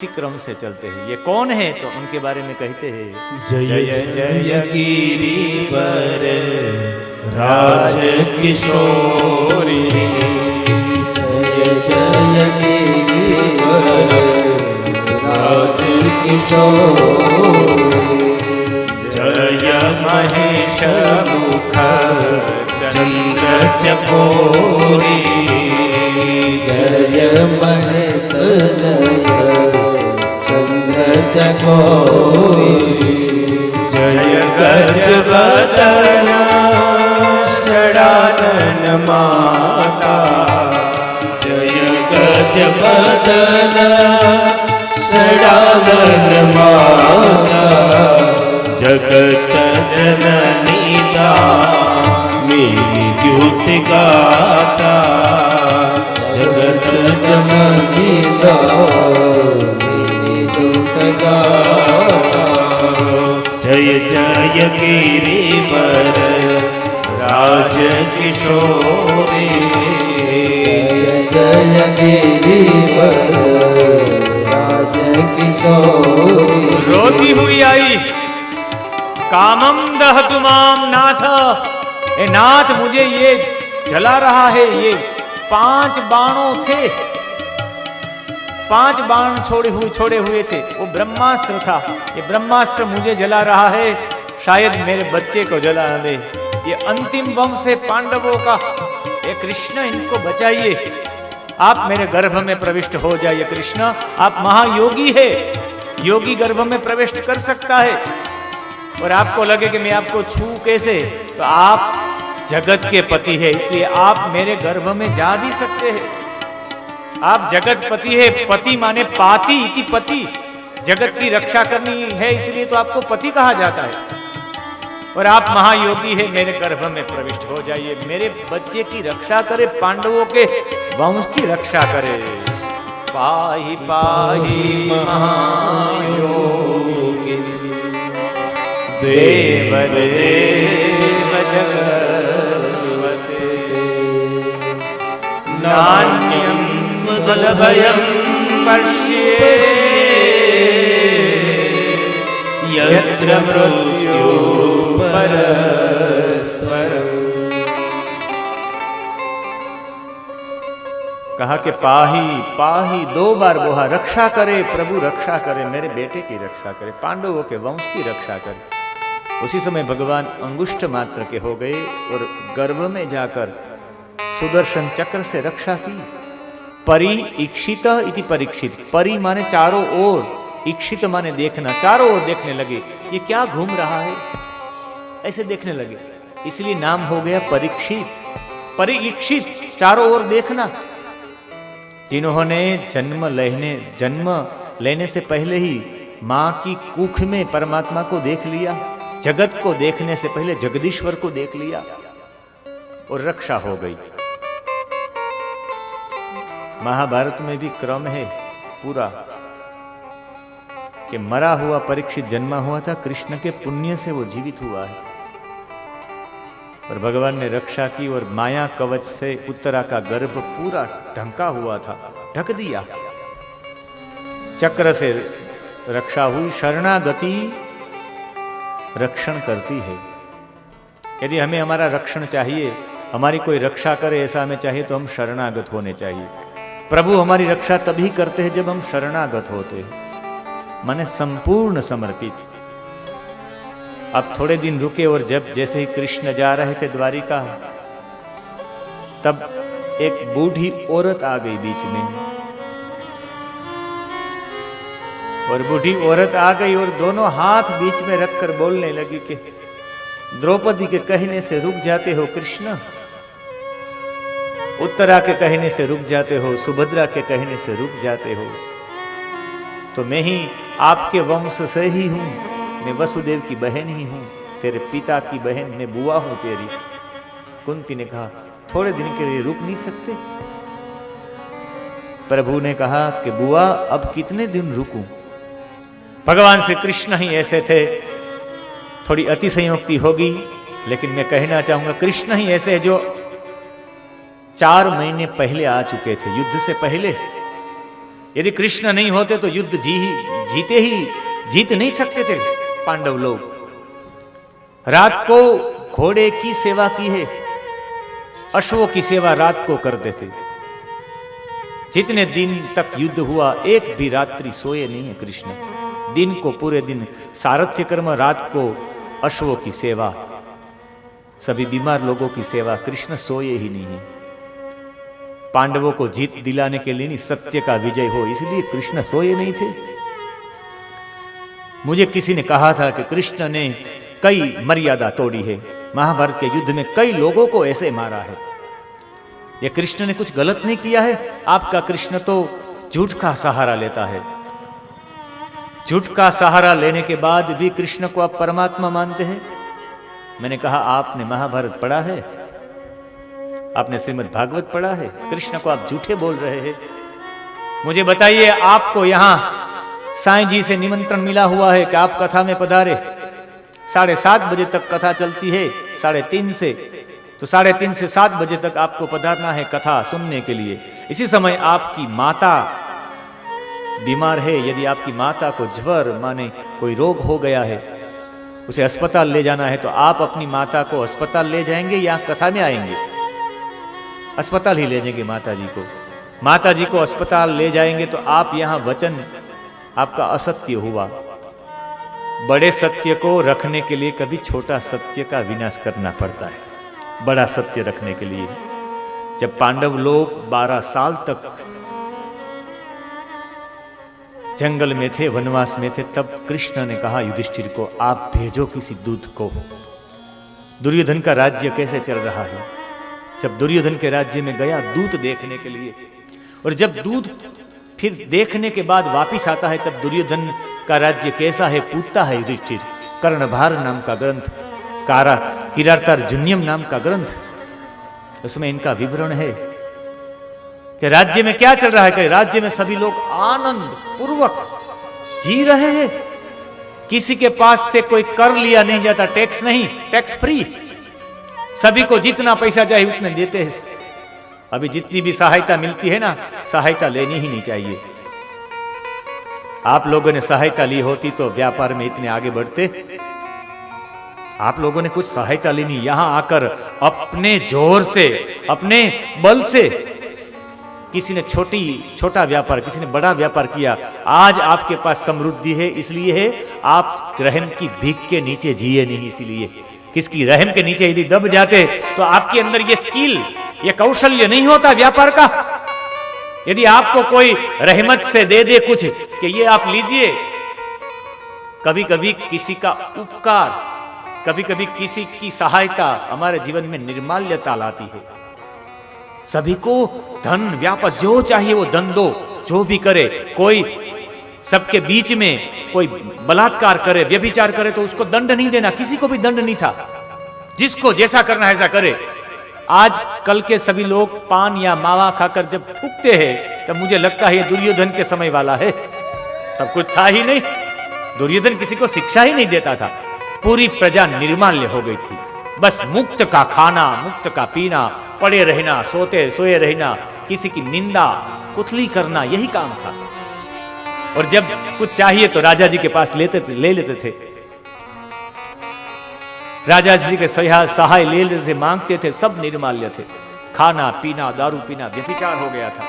इसी क्रम से चलते हैं। ये कौन है तो उनके बारे में कहते हैं, जय जय जय गिरिवर राज किशोरी, जय जय गिरिवर राज किशोरी, जय महेश मुख चंद्र चकोरी, जय महेश चंद्र चकोरी, जय गज बदन षडानन माता, जय गज बदन षडानन माता, जगत जननी मेरी द्युति गाता, जगत जननी मेरी दुख गाता। जय जय गिरिवर राज किशोरी, जय जय गिरिवर राज किशोरी, रोती हुई आई, कामम दहतु माम नाथ, ए नाथ मुझे ये जला रहा है। ये 5 बाणों थे, 5 बाण छोड़े हुए थे, वो ब्रह्मास्त्र था। ये ब्रह्मास्त्र मुझे जला रहा है, शायद मेरे बच्चे को जला न दे। ये अंतिम वंश है पांडवों का, ये कृष्ण इनको बचाइए, आप मेरे गर्भ में प्रविष्ट हो जाइए। कृष्ण आप महायोगी है, योगी गर्भ में प्रविष्ट कर सकता है। और आपको लगे कि मैं आपको छू कैसे, तो आप जगत के पति है, इसलिए आप मेरे गर्भ में जा भी सकते हैं। आप जगत पति है, पति माने पाति इति पति, जगत की रक्षा करनी है, इसलिए तो आपको पति कहा जाता है। और आप महायोगी है, मेरे गर्भ में प्रविष्ट हो जाइए, मेरे बच्चे की रक्षा करे, पांडवों के वंश की रक्षा करे। पाहि पाहि महायोगी देव देव जगत्पते, नान्यं त्वदभयं पश्ये, यत्र मृत्यु परस्परम्। कहा कि पाही पाही 2 बार बोहा, रक्षा करे प्रभु, रक्षा करे, मेरे बेटे की रक्षा करे, पांडवों के वंश की रक्षा करे। उसी समय भगवान अंगुष्ठ मात्र के हो गए और गर्भ में जाकर सुदर्शन चक्र से रक्षा की। परि इक्षित इति परीक्षित, परि माने चारों ओर, इक्षित माने देखना, चारों ओर देखने लगे, ये क्या घूम रहा है, ऐसे देखने लगे, इसलिए नाम हो गया परीक्षित। परीक्षित चारों ओर देखना। जिन्होंने जन्म लेने से पहले ही मां की कुख में परमात्मा को देख लिया, जगत को देखने से पहले जगदीश्वर को देख लिया और रक्षा हो गई। महाभारत में भी क्रम है पूरा कि मरा हुआ परीक्षित जन्मा हुआ था, कृष्ण के पुण्य से वो जीवित हुआ है और भगवान ने रक्षा की और माया कवच से उत्तरा का गर्भ पूरा ढंका हुआ था, ढक दिया। चक्र से रक्षा हुई। शरणागति रक्षण करती है। यदि हमें हमारा रक्षण चाहिए, हमारी कोई रक्षा करे ऐसा हमें चाहिए, तो हम शरणागत होने चाहिए। प्रभु हमारी रक्षा तभी करते हैं जब हम शरणागत होते हैं, माने संपूर्ण समर्पित। अब थोड़े दिन रुके और जब जैसे ही कृष्ण जा रहे थे द्वारिका, तब एक बूढ़ी औरत आ गई बीच में, और बूढ़ी औरत आ गई और दोनों हाथ बीच में रखकर बोलने लगी कि द्रौपदी के कहने से रुक जाते हो कृष्ण, उत्तरा के कहने से रुक जाते हो, सुभद्रा के कहने से रुक जाते हो, तो मैं ही आपके वंश से ही हूं, मैं वसुदेव की बहन ही हूं, तेरे पिता की बहन, मैं बुआ हूं तेरी। कुंती ने कहा थोड़े दिन के लिए रुक नहीं सकते? प्रभु ने कहा कि बुआ अब कितने दिन रुकूं? भगवान श्री कृष्ण ही ऐसे थे, थोड़ी अतिशयोक्ति होगी, लेकिन मैं कहना चाहूंगा कृष्ण ही ऐसे है जो 4 महीने पहले आ चुके थे, युद्ध से पहले यदि कृष्ण नहीं होते तो युद्ध जीत नहीं सकते थे पांडव लोग। रात को घोड़े की सेवा की है, अश्वों की सेवा रात को करते थे। जितने दिन तक युद्ध हुआ एक भी रात्रि सोए नहीं है कृष्ण। दिन को पूरे दिन सारथ्य कर्म, रात को अश्वों की सेवा, सभी बीमार लोगों की सेवा, कृष्ण सोए ही नहीं है। पांडवों को जीत दिलाने के लिए नहीं, सत्य का विजय हो इसलिए कृष्ण सोए नहीं थे। मुझे किसी ने कहा था कि कृष्ण ने कई मर्यादा तोड़ी है, महाभारत के युद्ध में कई लोगों को ऐसे मारा है। ये कृष्ण ने कुछ गलत नहीं किया है। आपका कृष्ण तो झूठ का सहारा लेता है। झूठ का सहारा लेने के बाद भी कृष्ण को आप परमात्मा मानते हैं। मैंने कहा आपने महाभारत पढ़ा है, आपने श्रीमद् भागवत पढ़ा है, कृष्ण को आप झूठे बोल रहे हैं। मुझे बताइए, आपको यहां साईं जी से निमंत्रण मिला हुआ है कि आप कथा में पधारे। 7:30 बजे तक कथा चलती है, 3:30 से, तो 3:30 से 7 बजे तक आपको पधारना है कथा सुनने के लिए। इसी समय आपकी माता बीमार है। यदि आपकी माता को ज्वर माने कोई रोग हो गया है, उसे अस्पताल ले जाना है, तो आप अपनी माता को अस्पताल ले जाएंगे या कथा में आएंगे? अस्पताल ही ले जाएंगे माता जी को। माता जी को अस्पताल ले जाएंगे तो आप यहां वचन आपका असत्य हुआ। बड़े सत्य को रखने के लिए कभी छोटा सत्य का विनाश करना पड़ता है। बड़ा सत्य रखने के लिए जब पांडव लोग 12 साल तक जंगल में थे, वनवास में थे, तब कृष्ण ने कहा युधिष्ठिर को, आप भेजो किसी दूत को। दुर्योधन का राज्य कैसे चल रहा है। जब दुर्योधन के राज्य में गया दूत देखने के लिए, और जब दूत फिर देखने के बाद वापिस आता है, तब दुर्योधन का राज्य कैसा है पूछता है युधिष्ठिर। कर्णभार नाम का ग्रंथ, किरातार्जुनीयम नाम का ग्रंथ, उसमें इनका विवरण है कि राज्य में क्या चल रहा है। कि राज्य में सभी लोग आनंद पूर्वक जी रहे हैं। किसी के पास से कोई कर लिया नहीं जाता, टैक्स नहीं, टैक्स फ्री। सभी को जितना पैसा चाहिए उतने देते हैं। अभी जितनी भी सहायता मिलती है ना, सहायता लेनी ही नहीं चाहिए। आप लोगों ने सहायता ली होती तो व्यापार में इतने आगे बढ़ते। आप लोगों ने कुछ सहायता लेनी, यहां आकर अपने जोर से, अपने बल से, किसी ने छोटा व्यापार, किसी ने बड़ा व्यापार किया। आज आपके पास समृद्धि है, इसलिए है आप रहम की भीख के नीचे जिए नहीं। इसलिए किसकी रहम के नीचे यदि दब जाते तो आपके अंदर ये स्किल, ये कौशल्य नहीं होता व्यापार का। यदि आपको कोई रहमत से दे दे कुछ कि ये आप लीजिए, कभी कभी किसी का उपकार, कभी कभी किसी की सहायता हमारे जीवन में निर्माल्यता लाती है। सभी को धन व्यापार जो चाहिए वो धन दो, जो भी करे। कोई सबके बीच में कोई बलात्कार करे, व्यभिचार करे तो उसको दंड नहीं देना, किसी को भी दंड नहीं था। जिसको जैसा करना है ऐसा करे। आज कल के सभी लोग पान या मावा खाकर जब थूकते हैं तब मुझे लगता है ये दुर्योधन के समय वाला है। तब कुछ था ही नहीं, दुर्योधन किसी को शिक्षा ही नहीं देता था। पूरी प्रजा निर्माल्य हो गई थी। बस मुक्त का खाना, मुक्त का पीना, पड़े रहना, सोए रहना, किसी की निंदा कुतली करना, यही काम था। और जब कुछ चाहिए तो राजा जी के पास ले लेते थे। राजा जी के सहाय ले लेते थे, मांगते थे, सब निर्माल्य थे। खाना पीना, दारू पीना, व्यभिचार हो गया था।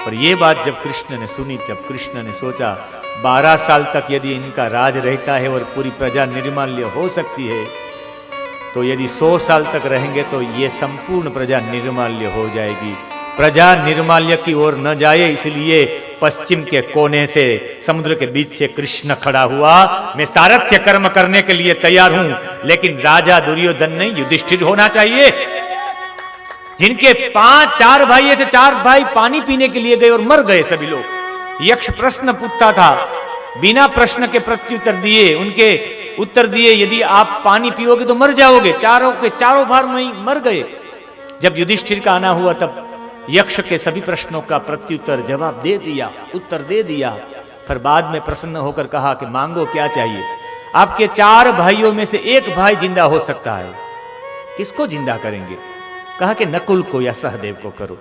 और ये बात जब कृष्ण ने सुनी, तब कृष्ण ने सोचा 12 साल तक यदि इनका राज रहता है और पूरी प्रजा निर्माल्य हो सकती है, तो यदि 100 साल तक रहेंगे तो ये संपूर्ण प्रजा निर्माल्य हो जाएगी। प्रजा निर्माल्य की ओर न जाए, इसलिए पश्चिम के कोने से, समुद्र के बीच से कृष्ण खड़ा हुआ। मैं सारथ्य कर्म करने के लिए तैयार हूं, लेकिन राजा दुर्योधन नहीं, युधिष्ठिर होना चाहिए। जिनके 4 भाई थे, 4 भाई पानी पीने के लिए गए और मर गए सभी लोग। यक्ष प्रश्न पूछता था, बिना प्रश्न के प्रत्युत्तर दिए, उनके उत्तर दिए, यदि आप पानी पियोगे तो मर जाओगे। चारों के चारों भार में मर गए। जब युधिष्ठिर का आना हुआ तब यक्ष के सभी प्रश्नों का प्रत्युत्तर जवाब दे दिया, उत्तर दे दिया। फिर बाद में प्रसन्न होकर कहा कि मांगो क्या चाहिए। आपके 4 भाइयों में से एक भाई जिंदा हो सकता है, किसको जिंदा करेंगे? कहा कि नकुल को या सहदेव को करो।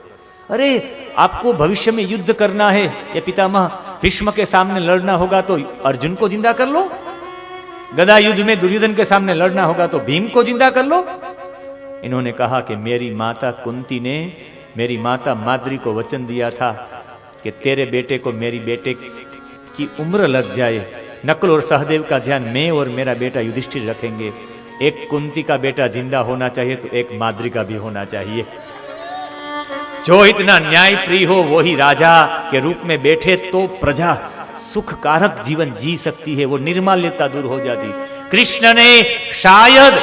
अरे आपको भविष्य में युद्ध करना है, ये पितामह भीष्म के सामने लड़ना होगा तो अर्जुन को जिंदा कर लो, गदा युद्ध में दुर्योधन के सामने लड़ना होगा तो भीम को जिंदा कर लो। इन्होंने कहा कि मेरी माता कुंती ने मेरी माता माद्री को वचन दिया था कि तेरे बेटे को मेरी बेटे की उम्र लग जाए, नकुल और सहदेव का ध्यान मैं और मेरा बेटा युधिष्ठिर रखेंगे। एक कुंती का बेटा जिंदा होना चाहिए तो एक माद्री का भी होना चाहिए। जो इतना न्याय प्रिय हो वो ही राजा के रूप में बैठे तो प्रजा सुखकारक जीवन जी सकती है, वो निर्माल्यता दूर हो जाती। कृष्ण ने शायद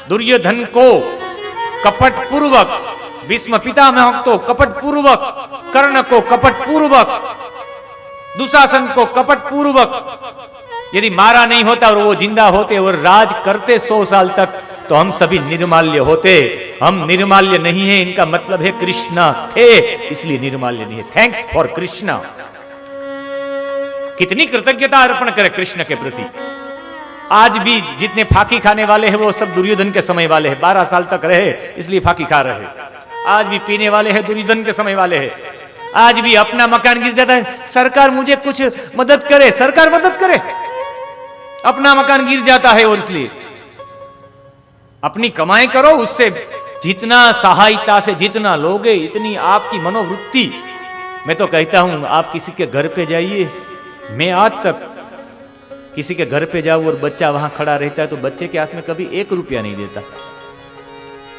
दुर्योधन को कपट पूर्वक, भीष्म पितामह को कपट पूर्वक, कर्ण को कपट पूर्वक, दुशासन को कपट पूर्वक यदि मारा नहीं होता और वो जिंदा होते और राज करते 100 साल तक तो हम सभी निर्माल्य होते। हम निर्माल्य नहीं है, इनका मतलब है कृष्ण थे इसलिए निर्माल्य नहीं है। Thanks for Krishna. कितनी कृतज्ञता अर्पण करें कृष्ण के प्रति। आज भी जितने फाकी खाने वाले हैं वो सब दुर्योधन के समय वाले हैं, 12 साल तक रहे इसलिए फाकी खा रहे। आज भी पीने वाले हैं दुर्योधन के समय वाले हैं। आज भी अपना मकान गिर जाता है, सरकार मुझे कुछ मदद करे, सरकार मदद करे, अपना मकान गिर जाता है और इसलिए अपनी कमाई करो, उससे जितना सहायता से जितना लोगे इतनी आपकी मनोवृत्ति। मैं तो कहता हूं आप किसी के घर पे जाइए, मैं आज तक किसी के घर पे जाऊं और बच्चा वहां खड़ा रहता है तो बच्चे के हाथ में कभी 1 रुपया नहीं देता।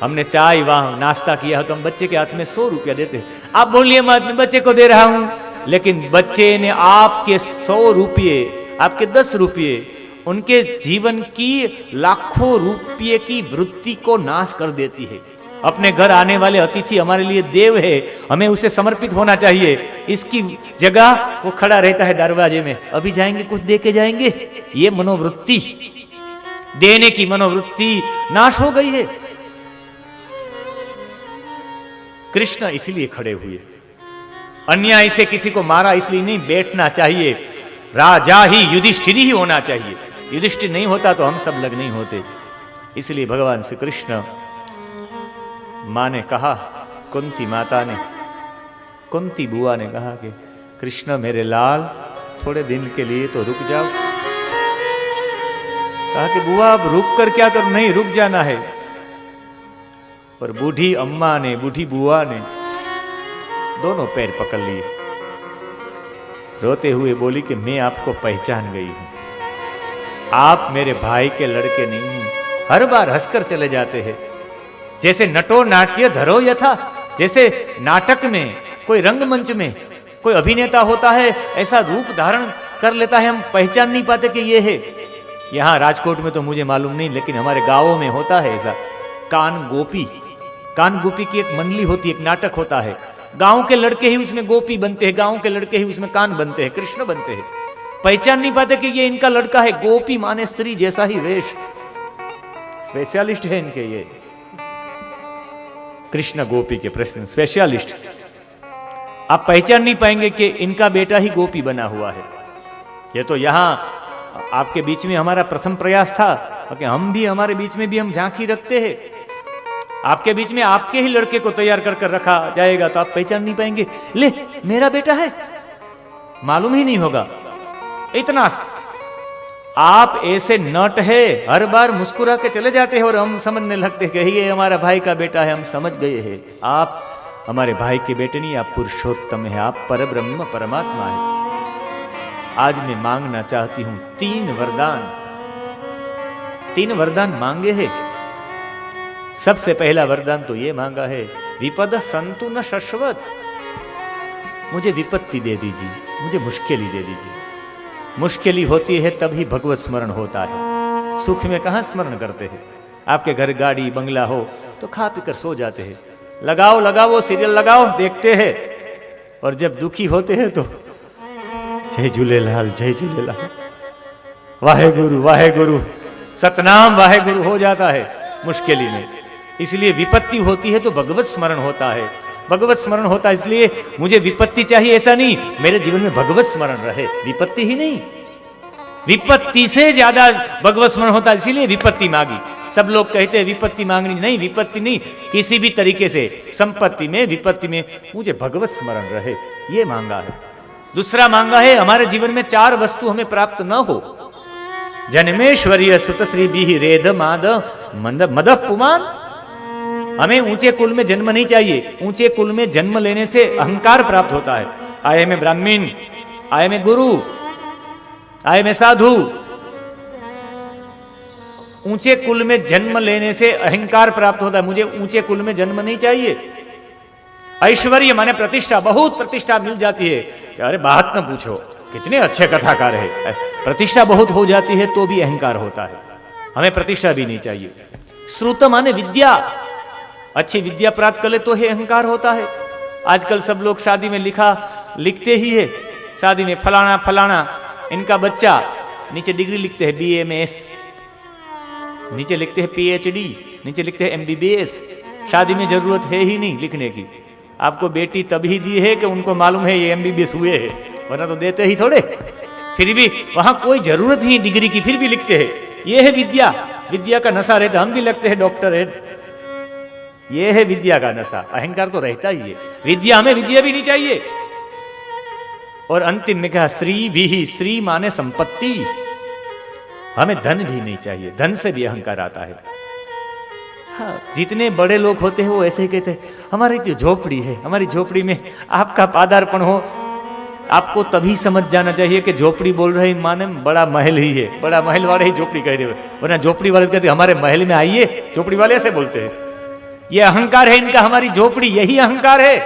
हमने चाय वहां नाश्ता किया तो हम बच्चे के हाथ में 100 रुपया देते। आप बोलिए मैं बच्चे को दे रहा हूं, लेकिन बच्चे ने आपके 100 रुपये, आपके 10 रुपये उनके जीवन की लाखों रुपये की वृत्ति को नाश कर देती है। अपने घर आने वाले अतिथि हमारे लिए देव है, हमें उसे समर्पित होना चाहिए। इसकी जगह वो खड़ा रहता है दरवाजे में, अभी जाएंगे कुछ दे के जाएंगे। ये मनोवृत्ति, देने की मनोवृत्ति नाश हो गई है। कृष्ण इसलिए खड़े हुए, अन्याय से किसी को मारा इसलिए नहीं, बैठना चाहिए। राजा ही युधिष्ठिर ही होना चाहिए, युधिष्ठिर नहीं होता तो हम सब लोग नहीं होते। इसलिए भगवान श्री कृष्ण, मां ने कहा, कुंती माता ने, कुंती बुआ ने कहा कि कृष्ण मेरे लाल थोड़े दिन के लिए तो रुक जाओ। कहा कि बुआ अब रुक कर क्या कर, नहीं रुक जाना है। पर बूढ़ी अम्मा ने, बूढ़ी बुआ ने दोनों पैर पकड़ लिए, रोते हुए बोली कि मैं आपको पहचान गई हूं, आप मेरे भाई के लड़के नहीं हैं। हर बार हंसकर चले जाते हैं, जैसे नटो नाट्य धरो यथा, जैसे नाटक में कोई रंगमंच में कोई अभिनेता होता है ऐसा रूप धारण कर लेता है, हम पहचान नहीं पाते कि ये है। यहां राजकोट में तो मुझे मालूम नहीं, लेकिन हमारे गांवों में होता है ऐसा। कान गोपी, कान गोपी की एक मंडली होती है, एक नाटक होता है। गांव के लड़के ही उसमें गोपी बनते हैं, गांव के लड़के ही उसमें कान बनते हैं, कृष्ण बनते हैं। पहचान नहीं पाते कि ये इनका लड़का है। गोपी माने स्त्री जैसा ही वेश, स्पेशलिस्ट है इनके ये कृष्ण गोपी के प्रश्न स्पेशलिस्ट। आप पहचान नहीं पाएंगे कि इनका बेटा ही गोपी बना हुआ है। ये तो यहां आपके बीच में हमारा प्रथम प्रयास था कि हम भी, हमारे बीच में भी हम झांकी रखते हैं। आपके बीच में आपके ही लड़के को तैयार कर कर रखा जाएगा तो आप पहचान नहीं पाएंगे, ले मेरा बेटा है, मालूम ही नहीं होगा। इतना आप ऐसे नट है, हर बार मुस्कुरा के चले जाते हैं और हम समझने लगते हैं कि ये हमारा भाई का बेटा है, हम समझ गए हैं। आप हमारे भाई के बेटे नहीं, आप पुरुषोत्तम है, आप परब्रह्म परमात्मा है। आज मैं मांगना चाहती हूं 3 वरदान, 3 वरदान मांगे हैं। सबसे पहला वरदान तो ये मांगा है, विपद संतु न शश्वत, मुझे विपत्ति दे दीजिए, मुझे मुश्किल ही दे दीजिए। मुश्किल होती है तभी भगवत स्मरण होता है, सुख में कहां स्मरण करते हैं। आपके घर गाड़ी बंगला हो तो खा पीकर सो जाते हैं, लगाओ लगाओ सीरियल लगाओ देखते हैं, और जब दुखी होते हैं तो जय झूलेलाल जय झूलेलाल, वाहे गुरु वाहे गुरु, सतनाम वाहे गुरु हो जाता है मुश्किल में। इसलिए विपत्ति होती है तो भगवत स्मरण होता है, भगवत स्मरण होता है। इसलिए मुझे विपत्ति चाहिए ऐसा नहीं, मेरे जीवन में भगवत स्मरण रहे, विपत्ति ही नहीं। विपत्ति से ज्यादा भगवत स्मरण होता है, इसीलिए विपत्ति मांगी। सब लोग कहते हैं विपत्ति मांगनी नहीं, विपत्ति नहीं, किसी भी तरीके से संपत्ति में विपत्ति में मुझे भगवत स्मरण रहे, ये मांगा है। दूसरा मांगा है हमारे जीवन में 4 वस्तु हमें प्राप्त न हो। जन्मेश्वरीय सुत श्री भी रेद माद मद पुमान। हमें ऊंचे कुल में जन्म नहीं चाहिए। ऊंचे कुल में जन्म लेने से अहंकार प्राप्त होता है। आए में ब्राह्मण, आए में गुरु, आए में साधु। ऊंचे कुल में जन्म लेने से अहंकार प्राप्त होता है। मुझे ऊंचे कुल में जन्म नहीं चाहिए। ऐश्वर्य माने प्रतिष्ठा, बहुत प्रतिष्ठा मिल जाती है। अरे बात न पूछो, कितने अच्छे कथाकार है। प्रतिष्ठा बहुत हो जाती है तो भी अहंकार होता है। हमें प्रतिष्ठा भी नहीं चाहिए। श्रुत माने विद्या, अच्छी विद्या प्राप्त कर ले तो ही अहंकार होता है। आजकल सब लोग शादी में लिखते ही है, शादी में फलाना फलाना इनका बच्चा, नीचे डिग्री लिखते हैं BMS, नीचे लिखते हैं PhD, नीचे लिखते हैं MBBS। शादी में जरूरत है ही नहीं लिखने की। आपको बेटी तभी दी है कि उनको मालूम है ये MBBS हुए हैं, वरना तो देते ही थोड़े। फिर भी वहां कोई जरूरत ही नहीं डिग्री की, फिर भी लिखते हैं। ये है विद्या। विद्या का नशा रहता, हम भी लगते हैं डॉक्टर है। ये है विद्या का नशा। अहंकार तो रहता ही है। विद्या, हमें विद्या भी नहीं चाहिए। और अंतिम में कहा श्री भी, श्री माने संपत्ति। हमें धन भी नहीं चाहिए। धन से भी अहंकार आता है। हाँ, जितने बड़े लोग होते हैं वो ऐसे ही कहते हैं हमारी तो झोपड़ी है, हमारी झोपड़ी में आपका पादार्पण हो। आपको तभी समझ जाना चाहिए कि झोपड़ी बोल रहे माने बड़ा महल ही है। बड़ा महल वाले ही झोपड़ी कहते हैं, वरना झोपड़ी वाले कहते हमारे महल में आइए। झोपड़ी वाले ऐसे बोलते हैं। ये अहंकार है इनका, हमारी झोपड़ी, यही अहंकार है।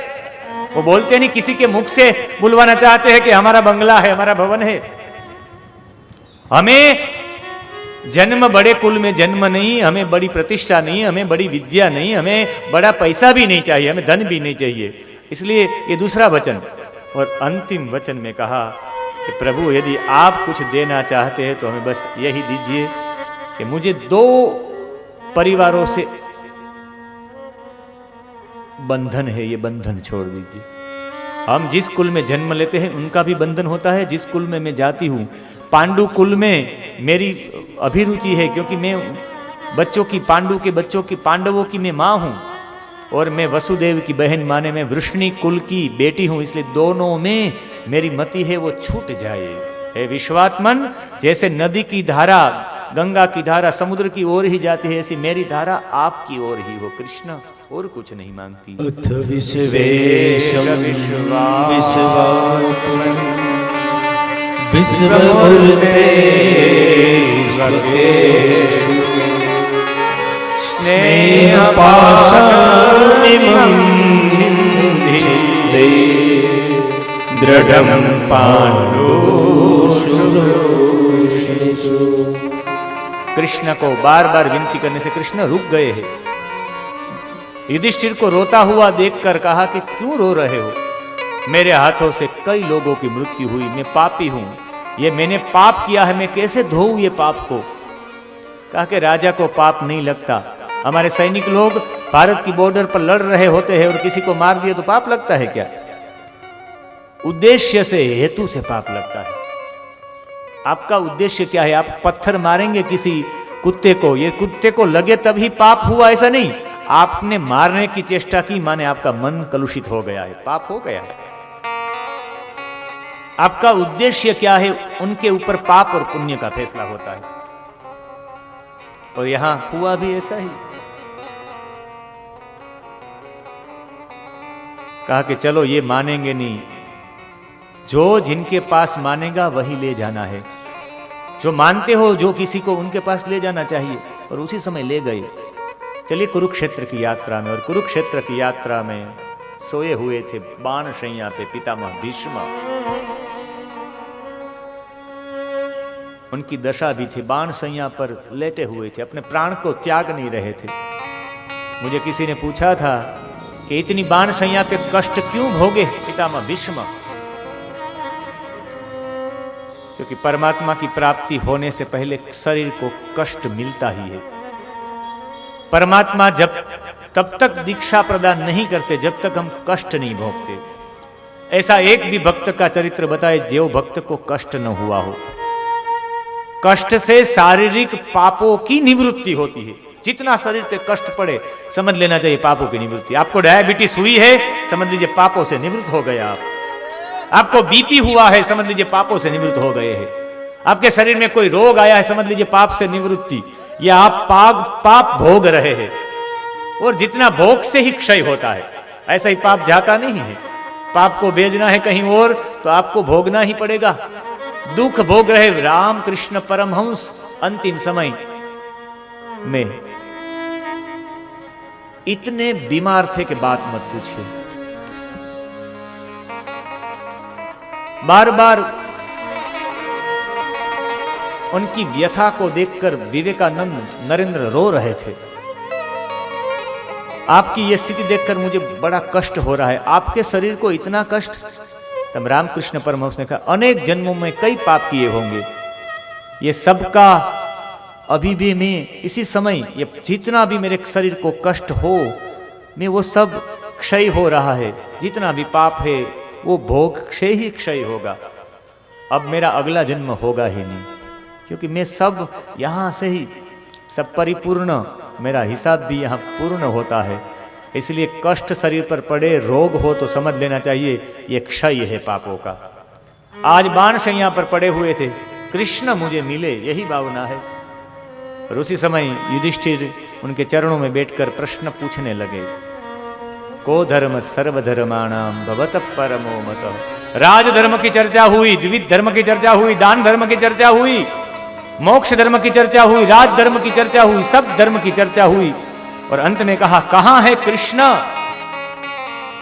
वो बोलते नहीं, किसी के मुख से बुलवाना चाहते हैं कि हमारा बंगला है, हमारा भवन है। हमें जन्म बड़े कुल में जन्म नहीं, हमें बड़ी प्रतिष्ठा नहीं, हमें बड़ी विद्या नहीं, हमें बड़ा पैसा भी नहीं चाहिए, हमें धन भी नहीं चाहिए। इसलिए ये दूसरा वचन। और अंतिम वचन में कहा कि प्रभु यदि आप कुछ देना चाहते हैं तो हमें बस यही दीजिए कि मुझे 2 परिवारों से बंधन है, ये बंधन छोड़ दीजिए। हम जिस कुल में जन्म लेते हैं उनका भी बंधन होता है। जिस कुल में मैं जाती हूँ, पांडु कुल में मेरी अभिरुचि है, क्योंकि मैं बच्चों की, पांडु के बच्चों की, पांडवों की मैं माँ हूँ और मैं वसुदेव की बहन माने मैं वृष्णि कुल की बेटी हूँ। इसलिए दोनों में मेरी मति है वो छूट जाए। हे विश्वात्मन, जैसे नदी की धारा, गंगा की धारा समुद्र की ओर ही जाती है, ऐसी मेरी धारा आपकी ओर ही हो कृष्ण, और कुछ नहीं मांगती। अथ विश्वेशं विश्वमूर्ते स्वकेषु स्नेहपाशमिमं छिन्दे दृढं पाण्डुषु। कृष्ण को बार बार विनती करने से कृष्ण रुक गए हैं। युधिष्ठिर को रोता हुआ देखकर कहा कि क्यों रो रहे हो? मेरे हाथों से कई लोगों की मृत्यु हुई, मैं पापी हूं, ये मैंने पाप किया है, मैं कैसे धोऊं ये पाप को? कहा कि राजा को पाप नहीं लगता। हमारे सैनिक लोग भारत की बॉर्डर पर लड़ रहे होते हैं और किसी को मार दिया तो पाप लगता है क्या? उद्देश्य से, हेतु से पाप लगता है। आपका उद्देश्य क्या है? आप पत्थर मारेंगे किसी कुत्ते को, ये कुत्ते को लगे तभी पाप हुआ, ऐसा नहीं। आपने मारने की चेष्टा की माने आपका मन कलुषित हो गया है, पाप हो गया है। आपका उद्देश्य क्या है, उनके ऊपर पाप और पुण्य का फैसला होता है। और यहां हुआ भी ऐसा ही। कहा कि चलो ये मानेंगे नहीं, जो जिनके पास मानेगा वही ले जाना है। जो मानते हो जो किसी को, उनके पास ले जाना चाहिए। और उसी समय ले गए। चलिए कुरुक्षेत्र की यात्रा में। और कुरुक्षेत्र की यात्रा में सोए हुए थे बाण शैया पे पितामह भीष्म। उनकी दशा भी थी, बाण शैया पर लेटे हुए थे, अपने प्राण को त्याग नहीं रहे थे। मुझे किसी ने पूछा था कि इतनी बाण शैया पे कष्ट क्यों भोगे पितामह भीष्म? क्योंकि परमात्मा की प्राप्ति होने से पहले शरीर को कष्ट मिलता ही है। परमात्मा तब तक दीक्षा प्रदान नहीं करते जब तक हम कष्ट नहीं भोगते। ऐसा एक भी भक्त का चरित्र बताए जो भक्त को कष्ट न हुआ हो। कष्ट से शारीरिक पापों की निवृत्ति होती है। जितना शरीर पे कष्ट पड़े समझ लेना चाहिए पापों की निवृत्ति। आपको डायबिटीज हुई है, समझ लीजिए पापों से निवृत्त हो गए आप। आपको बीपी हुआ है, समझ लीजिए पापों से निवृत्त हो गए हैं। आपके शरीर में कोई रोग आया है, समझ लीजिए पाप से निवृत्ति। या आप पाप भोग रहे हैं, और जितना भोग से ही क्षय होता है, ऐसा ही पाप जाता नहीं है। पाप को भेजना है कहीं और तो आपको भोगना ही पड़ेगा। दुख भोग रहे राम कृष्ण परमहंस अंतिम समय में इतने बीमार थे कि बात मत पूछिए। बार बार उनकी व्यथा को देखकर विवेकानंद नरेंद्र रो रहे थे। आपकी यह स्थिति देखकर मुझे बड़ा कष्ट हो रहा है। आपके शरीर को इतना कष्ट? तब रामकृष्ण परमहंस ने कहा, अनेक जन्मों में कई पाप किए होंगे, ये सबका अभी भी मैं इसी समय ये जितना भी मेरे शरीर को कष्ट हो, मैं वो सब क्षय हो रहा है। जितना भी पाप है वो भोग क्षय ही क्षय होगा। अब मेरा अगला जन्म होगा ही नहीं, क्योंकि मैं सब यहाँ से ही सब परिपूर्ण, मेरा हिसाब भी यहाँ पूर्ण होता है। इसलिए कष्ट शरीर पर पड़े, रोग हो तो समझ लेना चाहिए ये क्षय है पापों का। आज बाणशैया पर पड़े हुए थे, कृष्ण मुझे मिले, यही भावना है। और उसी समय युधिष्ठिर उनके चरणों में बैठकर प्रश्न पूछने लगे, को धर्म सर्वधर्माणाम भवतः परमो मतः। राज धर्म की चर्चा हुई, द्विविध धर्म की चर्चा हुई, दान धर्म की चर्चा हुई, मोक्ष धर्म की चर्चा हुई, राज धर्म की चर्चा हुई, सब धर्म की चर्चा हुई। और अंत में कहा, कहां है कृष्ण?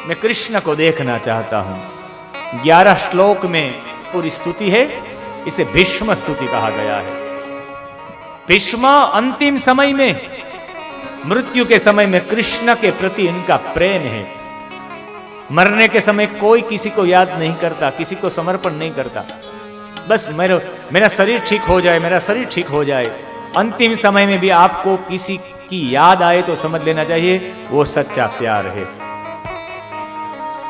मैं कृष्ण को देखना चाहता हूं। 11 श्लोक में पूरी स्तुति है, इसे भीष्म स्तुति कहा गया है। भीष्म अंतिम समय में, मृत्यु के समय में कृष्ण के प्रति इनका प्रेम है। मरने के समय कोई किसी को याद नहीं करता, किसी को समर्पण नहीं करता। बस मेरा शरीर ठीक हो जाए, मेरा शरीर ठीक हो जाए। अंतिम समय में भी आपको किसी की याद आए तो समझ लेना चाहिए वो सच्चा प्यार है।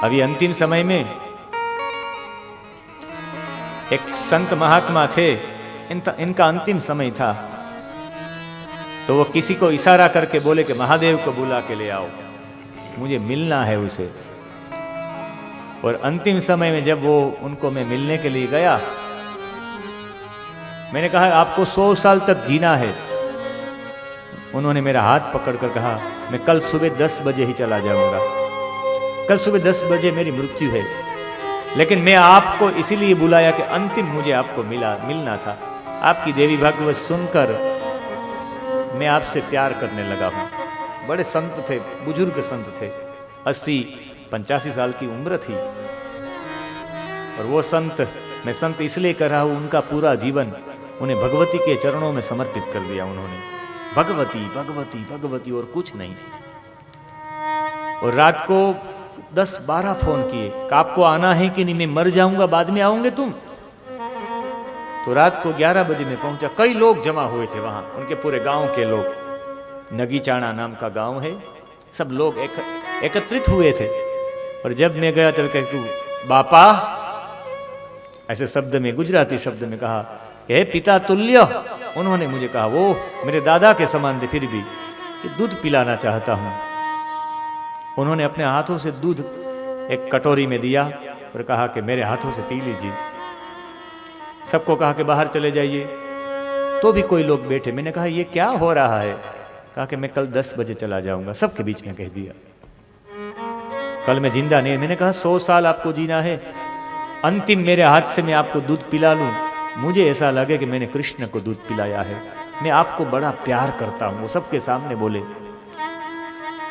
अभी अंतिम समय में एक संत महात्मा थे, इनका अंतिम समय था, तो वो किसी को इशारा करके बोले कि महादेव को बुला के ले आओ, मुझे मिलना है उसे। और अंतिम समय में जब वो उनको मैं मिलने के लिए गया, मैंने कहा आपको 100 साल तक जीना है। उन्होंने मेरा हाथ पकड़कर कहा, मैं कल सुबह 10 बजे ही चला जाऊंगा, कल सुबह 10 बजे मेरी मृत्यु है, लेकिन मैं आपको इसीलिए बुलाया कि अंतिम मुझे आपको मिलना था। आपकी देवी भागवत सुनकर मैं आपसे प्यार करने लगा हूं। बड़े संत थे, बुजुर्ग संत थे, 80-85 साल की उम्र थी। और वो संत, मैं संत इसलिए कर रहा हूं, उनका पूरा जीवन उन्हें भगवती के चरणों में समर्पित कर दिया उन्होंने। भगवती भगवती भगवती और कुछ नहीं। और रात को 10-12 फोन किए कि आपको आना है कि नहीं, मैं मर जाऊंगा, बाद में आओगे तुम? तो रात को 11 बजे में पहुंचा। कई लोग जमा हुए थे वहां, उनके पूरे गांव के लोग, नगीचाणा नाम का गांव है, सब लोग एकत्रित हुए थे। और जब मैं गया तब कहूँ बापा, ऐसे शब्द में, गुजराती शब्द में कहा कि हे पिता तुल्य। उन्होंने मुझे कहा, वो मेरे दादा के समान थे फिर भी, कि दूध पिलाना चाहता हूं। उन्होंने अपने हाथों से दूध एक कटोरी में दिया और कहा कि मेरे हाथों से पी लीजिए। सबको कहा कि बाहर चले जाइए, तो भी कोई लोग बैठे। मैंने कहा ये क्या हो रहा है? कहा कि मैं कल 10 बजे चला जाऊंगा। सबके बीच में कह दिया, कल मैं जिंदा नहीं। मैंने कहा 100 साल आपको जीना है, अंतिम मेरे हाथ से मैं आपको दूध पिला लूं, मुझे ऐसा लगे कि मैंने कृष्ण को दूध पिलाया है, मैं आपको बड़ा प्यार करता हूं। वो सबके सामने बोले।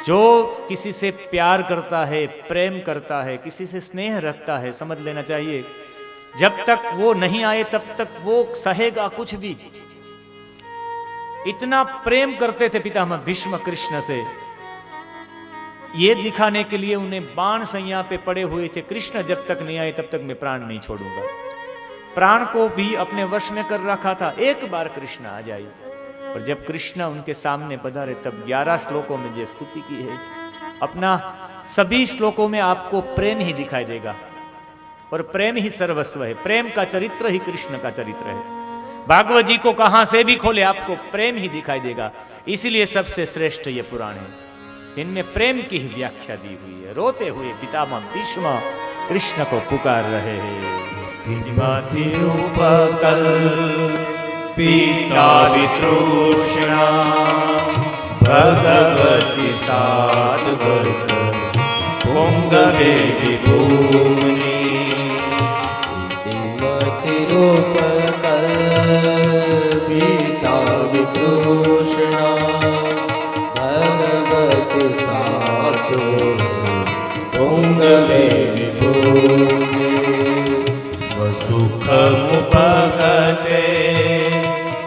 जो किसी से प्यार करता है, प्रेम करता है, किसी से स्नेह रखता है, समझ लेना चाहिए जब तक वो नहीं आए तब तक वो सहेगा कुछ भी। इतना प्रेम करते थे पितामह भीष्म कृष्ण से, ये दिखाने के लिए उन्हें बाण सैया पे पड़े हुए थे, कृष्ण जब तक नहीं आए तब तक मैं प्राण नहीं छोड़ूंगा। प्राण को भी अपने वश में कर रखा था, एक बार कृष्ण आ जाए। और जब कृष्ण उनके सामने पधारे तब 11 श्लोकों में जो स्तुति की है, अपना सभी श्लोकों में आपको प्रेम ही दिखाई देगा। और प्रेम ही सर्वस्व है, प्रेम का चरित्र ही कृष्ण का चरित्र है। भागवत जी को कहां से भी खोले आपको प्रेम ही दिखाई देगा। इसलिए सबसे श्रेष्ठ ये पुराण है जिनमें प्रेम की ही व्याख्या दी हुई है। रोते हुए पितामह भीष्म कृष्ण को पुकार रहे हैं। पीता वितृष्णा भगवती सात्वत पुंगवे विभूमनि श्रीमतिरूपकल्पिता वितृष्णा भगवती सात्वत पुंगवे विभूमि स्वसुखमुपगते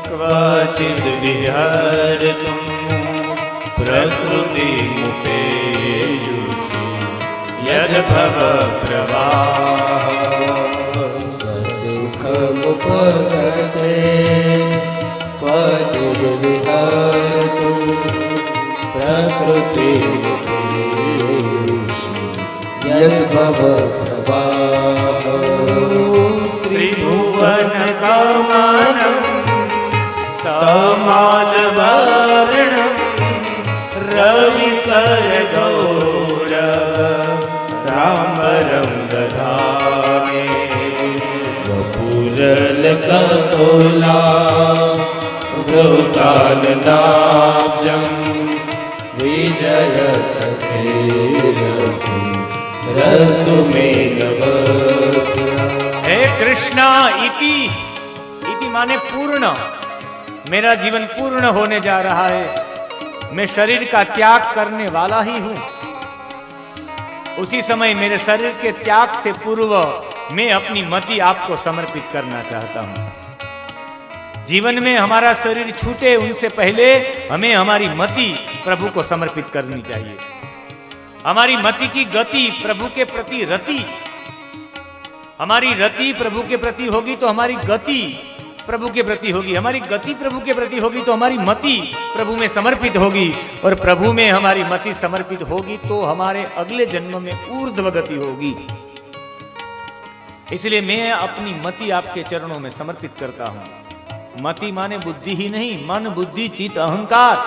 क्वचिद् विहर्तुं प्रकृतिमुपेयुषि यद्भव प्रवाह सुखमुपगते क्वचिद् विहर्तुं प्रकृतिमुपेयुषि यद्भव प्रवाह त्रिभुवनगमनं तमालवर्णं रविकरगौरव राम्बरं दधामि वपुरलकतोला वृताननाब्जं विजयसखेरति रस्तु मे नवद्रा। हे कृष्णा, इति माने पूर्ण। मेरा जीवन पूर्ण होने जा रहा है। मैं शरीर का त्याग करने वाला ही हूं। उसी समय मेरे शरीर के त्याग से पूर्व मैं अपनी मति आपको समर्पित करना चाहता हूं। जीवन में हमारा शरीर छूटे उनसे पहले हमें हमारी मति प्रभु को समर्पित करनी चाहिए। हमारी मति की गति प्रभु के प्रति रति, हमारी रति प्रभु के प्रति होगी तो हमारी गति प्रभु के प्रति होगी, हमारी गति प्रभु के प्रति होगी तो हमारी मति प्रभु में समर्पित होगी, और प्रभु में हमारी मति समर्पित होगी तो हमारे अगले जन्म में ऊर्ध्व गति होगी। इसलिए मैं अपनी मति आपके चरणों में समर्पित करता हूं। मति माने बुद्धि ही नहीं, मन बुद्धि चित्त अहंकार।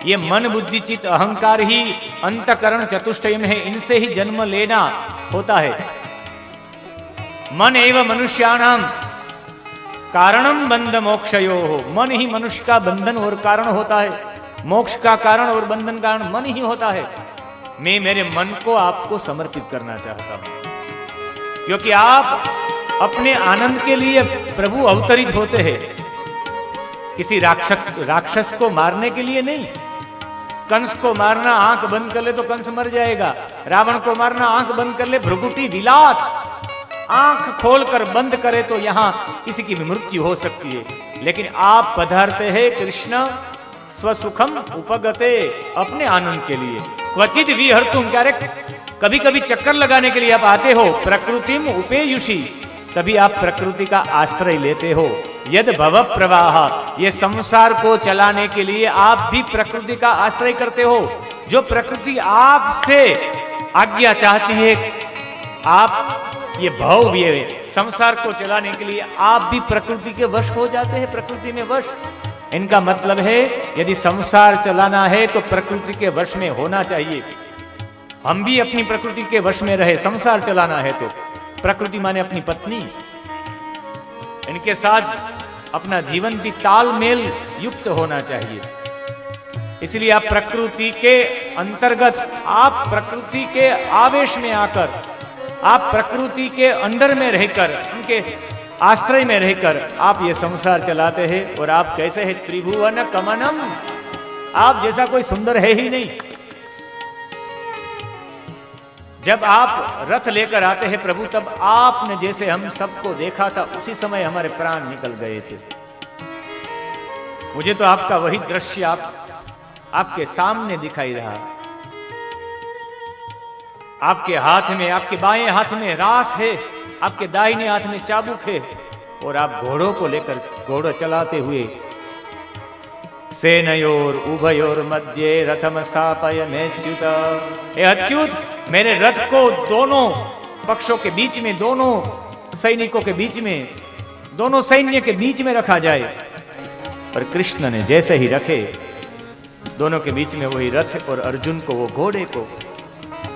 ये मन बुद्धि चित्त अहंकार ही अंतकरण चतुष्टय में है। इनसे ही जन्म लेना होता है। मन एवं मनुष्याणाम कारणम बंध मोक्षयो हो। मन ही मनुष्य का बंधन और कारण होता है। मोक्ष का कारण और बंधन कारण मन ही होता है। मैं मेरे मन को आपको समर्पित करना चाहता हूं, क्योंकि आप अपने आनंद के लिए प्रभु अवतरित होते हैं। किसी राक्षस को मारने के लिए नहीं। कंस को मारना, आंख बंद कर ले तो कंस मर जाएगा। रावण को मारना, आंख बंद कर ले भ्रुकुटी विलास। आंख खोलकर बंद करे तो यहां किसी की भी मृत्यु हो सकती है। लेकिन आप पधारते हैं कृष्ण स्वसुखम उपगते, अपने आनंद के लिए। क्वचित विहर्तुम, क्या रे कभी कभी चक्कर लगाने के लिए आप आते हो। प्रकृतिम उपेयुषि, तभी आप प्रकृति का आश्रय लेते हो। यद भव प्रवाह, ये संसार को चलाने के लिए आप भी प्रकृति का आश्रय करते हो। जो प्रकृति आपसे आज्ञा चाहती है, आप ये भव, ये संसार को चलाने के लिए आप भी प्रकृति के वश हो जाते हैं, प्रकृति में वश। इनका मतलब है यदि संसार चलाना है तो प्रकृति के वश में होना चाहिए। हम भी अपनी प्रकृति के वश में रहे। संसार चलाना है तो प्रकृति माने अपनी पत्नी, इनके साथ अपना जीवन भी तालमेल युक्त होना चाहिए। इसलिए आप प्रकृति के अंतर्गत, आप प्रकृति के आवेश में आकर, आप प्रकृति के अंडर में रहकर, उनके आश्रय में रहकर आप ये संसार चलाते हैं। और आप कैसे हैं? त्रिभुवन कमनम, आप जैसा कोई सुंदर है ही नहीं। जब आप रथ लेकर आते हैं प्रभु, तब आपने जैसे हम सबको देखा था, उसी समय हमारे प्राण निकल गए थे। मुझे तो आपका वही दृश्य आपके सामने दिखाई रहा। आपके हाथ में, आपके बाएं हाथ में रास है, आपके दाहिने हाथ में चाबुक है, और आप घोड़ों को लेकर घोड़ा चलाते हुए सेनयोर उभयोर मध्य रथम स्थापयमेच्युत, हे अच्युत, मेरे रथ को दोनों पक्षों के बीच में, दोनों सैनिकों के बीच में दोनों सैन्य के बीच में रखा जाए। पर कृष्ण ने जैसे ही रखे, दोनों के बीच में वही रथ और अर्जुन को, वो घोड़े को,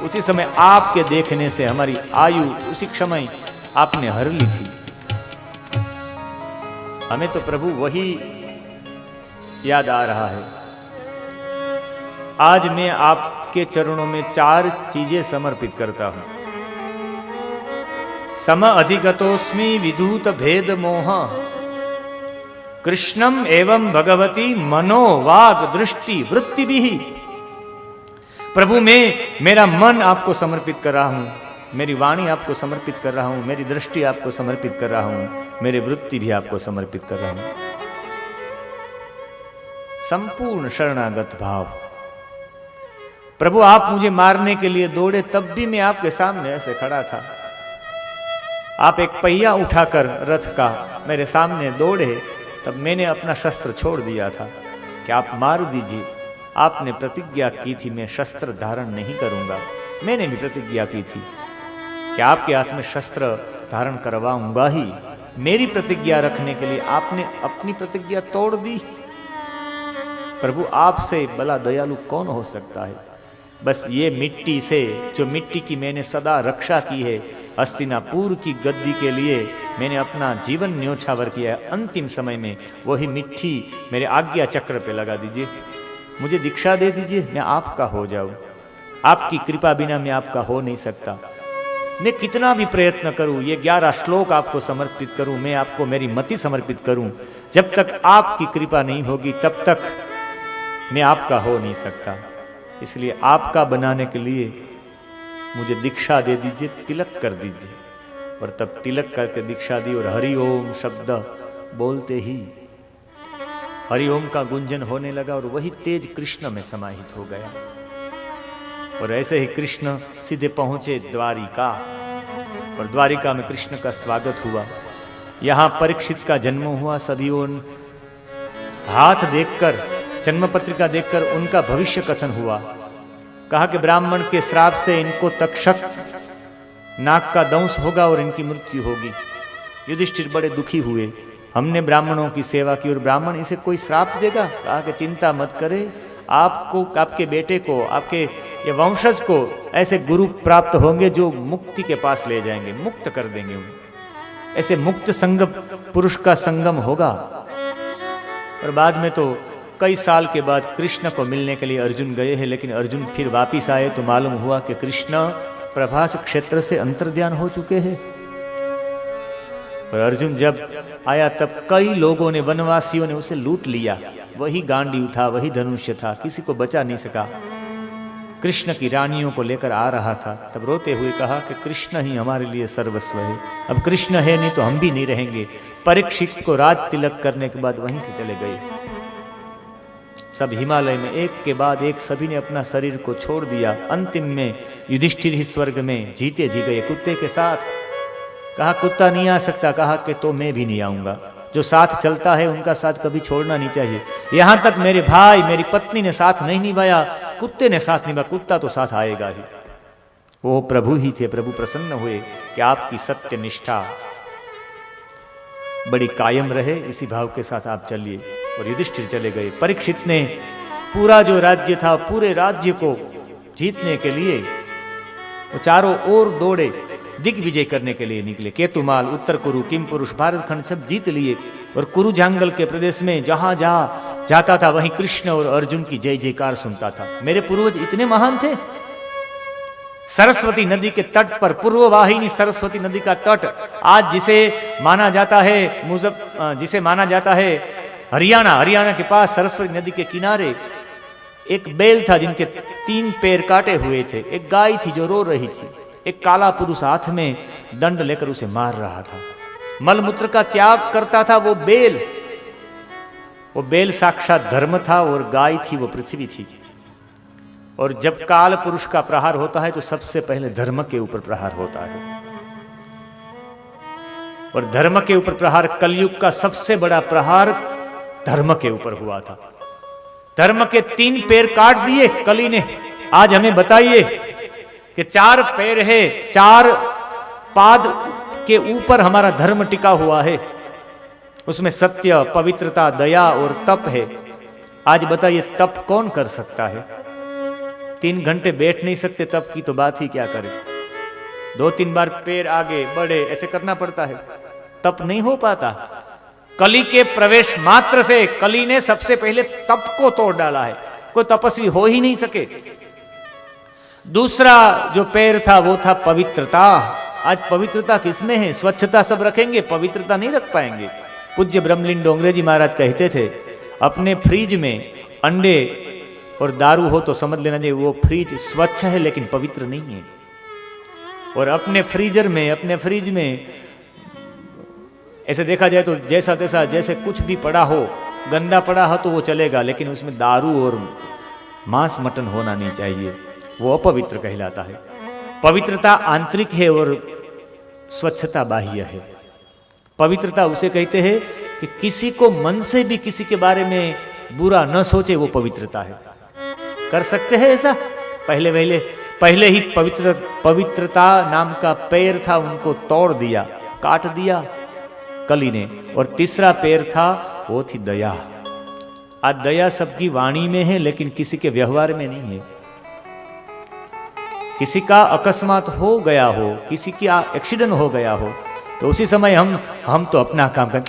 उसी समय आपके देखने से हमारी आयु उसी समय आपने हर ली थी। हमें तो प्रभु वही याद आ रहा है। आज मैं आपके चरणों में 4 चीजें समर्पित करता हूं। सम अधिगतोस्मि विदूत भेद मोह, कृष्णम एवं भगवती मनो वाग दृष्टि वृत्ति भी। प्रभु मेरा मन आपको समर्पित कर रहा हूं, मेरी वाणी आपको समर्पित कर रहा हूं, मेरी दृष्टि आपको समर्पित कर रहा हूं, मेरी वृत्ति भी आपको समर्पित कर रहा हूं। संपूर्ण शरणागत भाव। प्रभु आप मुझे मारने के लिए दौड़े, तब भी मैं आपके सामने ऐसे खड़ा था। आप एक पहिया उठाकर रथ का मेरे सामने दौड़े, तब मैंने अपना शस्त्र छोड़ दिया था कि आप मार दीजिए। आपने प्रतिज्ञा की थी मैं शस्त्र धारण नहीं करूंगा। मैंने भी प्रतिज्ञा की थी कि आपके हाथ में शस्त्र धारण करवाऊंगा ही। मेरी प्रतिज्ञा रखने के लिए आपने अपनी प्रतिज्ञा तोड़ दी। प्रभु आपसे भला दयालु कौन हो सकता है। बस ये मिट्टी से, जो मिट्टी की मैंने सदा रक्षा की है, हस्तिनापुर की गद्दी के लिए मैंने अपना जीवन न्योछावर किया है, अंतिम समय में वही मिट्टी मेरे आज्ञा चक्र पे लगा दीजिए। मुझे दीक्षा दे दीजिए, मैं आपका हो जाऊं। आपकी कृपा बिना मैं आपका हो नहीं सकता। मैं कितना भी प्रयत्न करूं, ये 11 श्लोक आपको समर्पित करूं, मैं आपको मेरी मति समर्पित करूं, जब तक आपकी कृपा नहीं होगी तब तक मैं आपका हो नहीं सकता। इसलिए आपका बनाने के लिए मुझे दीक्षा दे दीजिए, तिलक कर दीजिए। और तब तिलक करके दीक्षा दी और हरि ओम शब्द बोलते ही हरिओम का गुंजन होने लगा और वही तेज कृष्ण में समाहित हो गया। और ऐसे ही कृष्ण सीधे पहुंचे द्वारिका, और द्वारिका में कृष्ण का स्वागत हुआ। यहां परीक्षित का जन्म हुआ। सभी उन हाथ देखकर, जन्म पत्रिका देखकर उनका भविष्य कथन हुआ। कहा कि ब्राह्मण के श्राप से इनको तक्षक नाक का दंश होगा और इनकी मृत्यु होगी। युधिष्ठिर बड़े दुखी हुए। हमने ब्राह्मणों की सेवा की और ब्राह्मण इसे कोई श्राप देगा। कहा कि चिंता मत करे, आपको, आपके बेटे को, आपके ये वंशज को ऐसे गुरु प्राप्त होंगे जो मुक्ति के पास ले जाएंगे, मुक्त कर देंगे उन्हें। ऐसे मुक्त संग पुरुष का संगम होगा। और बाद में तो कई साल के बाद कृष्ण को मिलने के लिए अर्जुन गए हैं, लेकिन अर्जुन फिर वापिस आए तो मालूम हुआ कि कृष्ण प्रभास क्षेत्र से अंतर्ध्यान हो चुके हैं। और अर्जुन जब आया तब कई लोगों ने, वनवासियों ने उसे लूट लिया। वही गांडीव था, वही धनुष्य था, किसी को बचा नहीं सका। कृष्ण की रानियों को लेकर आ रहा था, तब रोते हुए कहा कि कृष्ण ही हमारे लिए सर्वस्व है। अब कृष्ण है नहीं तो हम भी नहीं रहेंगे। परीक्षित को राज तिलक करने के बाद वहीं से चले गए। सब हिमालय में एक के बाद एक सभी ने अपना शरीर को छोड़ दिया। अंतिम में युधिष्ठिर ही स्वर्ग में जीते जी गए कुत्ते के साथ। कहा कुत्ता नहीं आ सकता, कहा कि तो मैं भी नहीं आऊंगा। जो साथ चलता है उनका साथ कभी छोड़ना नहीं चाहिए। यहां तक मेरे भाई, मेरी पत्नी ने साथ नहीं निभाया, कुत्ते ने साथ निभाया, कुत्ता तो साथ आएगा ही। वो प्रभु ही थे। प्रभु प्रसन्न हुए कि आपकी सत्य निष्ठा बड़ी कायम रहे, इसी भाव के साथ आप चलिए। और युधिष्ठिर चले गए। परीक्षित ने पूरा जो राज्य था, पूरे राज्य को जीतने के लिए वो चारों ओर दौड़े, दिग्विजय करने के लिए निकले। केतुमाल, उत्तर कुरु, किम पुरुष, भारत खंड सब जीत लिए। और कुरु जांगल के प्रदेश में जहां जहां जाता था वहीं कृष्ण और अर्जुन की जय जयकार सुनता था। मेरे पूर्वज इतने महान थे। सरस्वती नदी के तट पर, पूर्व वाहिनी सरस्वती नदी का तट, आज जिसे माना जाता है हरियाणा के पास सरस्वती नदी के किनारे एक बैल था जिनके 3 पैर काटे हुए थे। एक गाय थी जो रो रही थी। एक काला पुरुष हाथ में दंड लेकर उसे मार रहा था। मलमूत्र का त्याग करता था वो बैल। वो बैल साक्षात धर्म था और गाय थी वो पृथ्वी थी। और जब काल पुरुष का प्रहार होता है तो सबसे पहले धर्म के ऊपर प्रहार होता है। और धर्म के ऊपर प्रहार, कलयुग का सबसे बड़ा प्रहार धर्म के ऊपर हुआ था। धर्म के 3 पैर काट दिए कली ने। आज हमें बताइए कि 4 पैर है, 4 पाद के ऊपर हमारा धर्म टिका हुआ है। उसमें सत्य, पवित्रता, दया और तप है। आज बताइए तप कौन कर सकता है? 3 घंटे बैठ नहीं सकते, तप की तो बात ही क्या करें। 2-3 बार पैर आगे बढ़े ऐसे करना पड़ता है, तप नहीं हो पाता। कली के प्रवेश मात्र से कली ने सबसे पहले तप को तोड़ डाला है, कोई तपस्वी हो ही नहीं सके। दूसरा जो पैर था वो था पवित्रता। आज पवित्रता किसमें है? स्वच्छता सब रखेंगे, पवित्रता नहीं रख पाएंगे। पूज्य ब्रह्मलीन डोंगरे जी महाराज कहते थे, अपने फ्रिज में अंडे और दारू हो तो समझ लेना चाहिए वो फ्रिज स्वच्छ है लेकिन पवित्र नहीं है। और अपने फ्रीजर में, अपने फ्रिज में ऐसे देखा जाए तो जैसा तैसा, जैसे कुछ भी पड़ा हो, गंदा पड़ा हो तो वो चलेगा, लेकिन उसमें दारू और मांस मटन होना नहीं चाहिए, वो अपवित्र कहलाता है। पवित्रता आंतरिक है और स्वच्छता बाह्य है। पवित्रता उसे कहते हैं कि किसी को मन से भी किसी के बारे में बुरा न सोचे, वो पवित्रता है। कर सकते हैं ऐसा? पहले ही पवित्रता नाम का पैर था, उनको तोड़ दिया, काट दिया कली ने। और तीसरा पैर था वो थी दया। आज दया सबकी वाणी में है लेकिन किसी के व्यवहार में नहीं है। किसी का अकस्मात हो गया हो, किसी की एक्सीडेंट हो गया हो तो उसी समय हम तो अपना काम कर,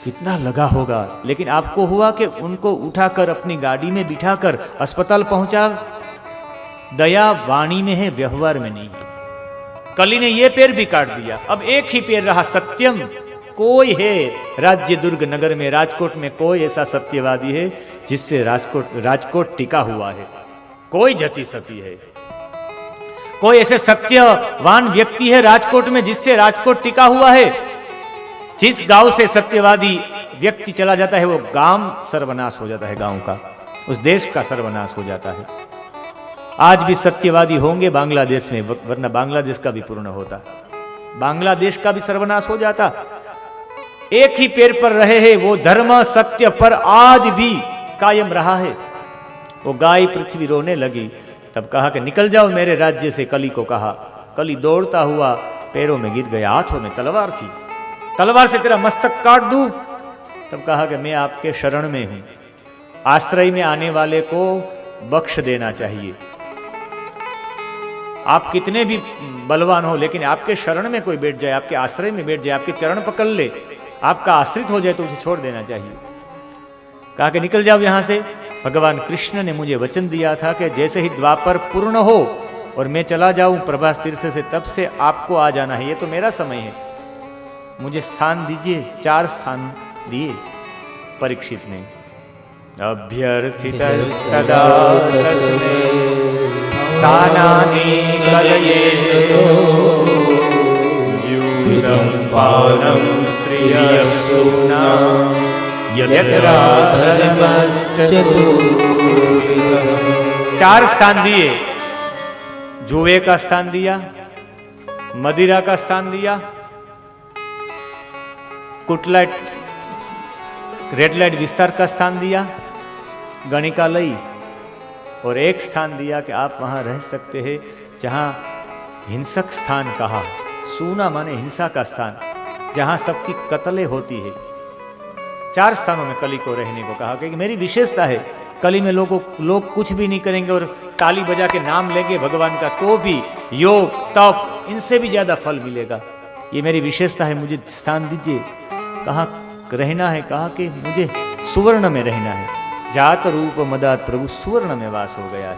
कितना लगा होगा, लेकिन आपको हुआ कि उनको उठाकर अपनी गाड़ी में बिठाकर अस्पताल पहुंचा। दया वाणी में है, व्यवहार में नहीं है। कली ने ये पैर भी काट दिया, अब एक ही पैर रहा सत्यम। कोई है राज्य दुर्ग नगर में, राजकोट में कोई ऐसा सत्यवादी है जिससे राजकोट टिका हुआ है? कोई जति सती है? कोई ऐसे सत्यवान व्यक्ति है राजकोट में जिससे राजकोट टिका हुआ है? जिस गांव से सत्यवादी व्यक्ति चला जाता है वो गांव सर्वनाश हो जाता है, गांव का, उस देश का सर्वनाश हो जाता है। आज भी सत्यवादी होंगे बांग्लादेश में, वरना बांग्लादेश का भी पूर्ण होता, बांग्लादेश का भी सर्वनाश हो जाता। एक ही पैर पर रहे हैं, वो धर्म सत्य पर आज भी कायम रहा है। वो गाय पृथ्वी रोने लगी, तब कहा कि निकल जाओ मेरे राज्य से, कली को कहा। कली दौड़ता हुआ पैरों में गिर गया, हाथों में तलवार थी, तलवार से तेरा मस्तक काट दूं। तब कहा कि मैं आपके शरण में हूं, आश्रय में आने वाले को बख्श देना चाहिए। आप कितने भी बलवान हो, लेकिन आपके शरण में कोई बैठ जाए, आपके आश्रय में बैठ जाए, आपके चरण पकड़ ले, आपका आश्रित हो जाए तो उसे छोड़ देना चाहिए। कहा कि निकल जाओ यहां से। भगवान कृष्ण ने मुझे वचन दिया था कि जैसे ही द्वापर पूर्ण हो और मैं चला जाऊं प्रभास तीर्थ से, तब से आपको आ जाना है, ये तो मेरा समय है, मुझे स्थान दीजिए। 4 स्थान दिए परीक्षित ने। अभ्यर्थितस्तदा तस्मै स्थानानि कलयेतो युक्तं पानं स्त्रियसूना यत्रा धर्मश्चतुर्विधः। 4 स्थान दिए, जुए का स्थान दिया, मदिरा का स्थान दिया, कुटलाइट रेड लाइट विस्तार का स्थान दिया, गणिकालय, और एक स्थान दिया कि आप वहां रह सकते हैं जहां हिंसक स्थान कहा, सूना माने हिंसा का स्थान, जहां सबकी कत्लें होती है। 4 स्थानों में कली को रहने को कहा कि मेरी विशेषता है, कली में लोग कुछ भी नहीं करेंगे और ताली बजा के नाम लेंगे भगवान का, तो भी योग तप इनसे भी ज्यादा फल मिलेगा। ये मेरी विशेषता है, मुझे स्थान दीजिए। कहा रहना है, कहा कि मुझे सुवर्ण में रहना है। जात रूप मदात प्रभु सुवर्ण में वास हो गया है।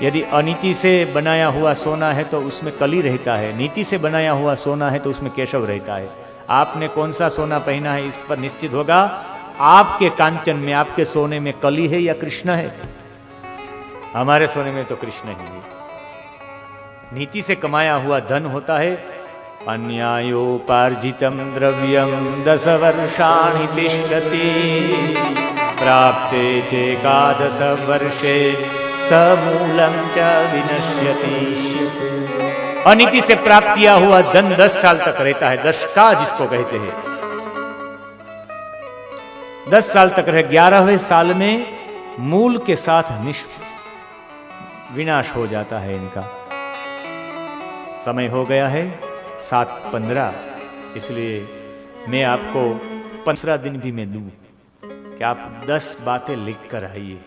यदि अनीति से बनाया हुआ सोना है तो उसमें कली रहता है, नीति से बनाया हुआ सोना है तो उसमें केशव रहता है। आपने कौन सा सोना पहना है इस पर निश्चित होगा आपके कांचन में, आपके सोने में कली है या कृष्ण है। हमारे सोने में तो कृष्ण ही है। नीति से कमाया हुआ धन होता है अन्यायोपार्जितम द्रव्यम 10 वर्षाणि तिष्ठति प्राप्ते चेकादश वर्षे समूलं च विनश्यति। अनीति से प्राप्त किया हुआ धन 10 साल तक रहता है, दशका जिसको कहते हैं, 10 साल तक रहे। 11वें साल में मूल के साथ विनाश हो जाता है इनका। समय हो गया है 7:15, इसलिए मैं आपको 15 दिन भी मैं दूं कि आप 10 बातें लिख कर आइए।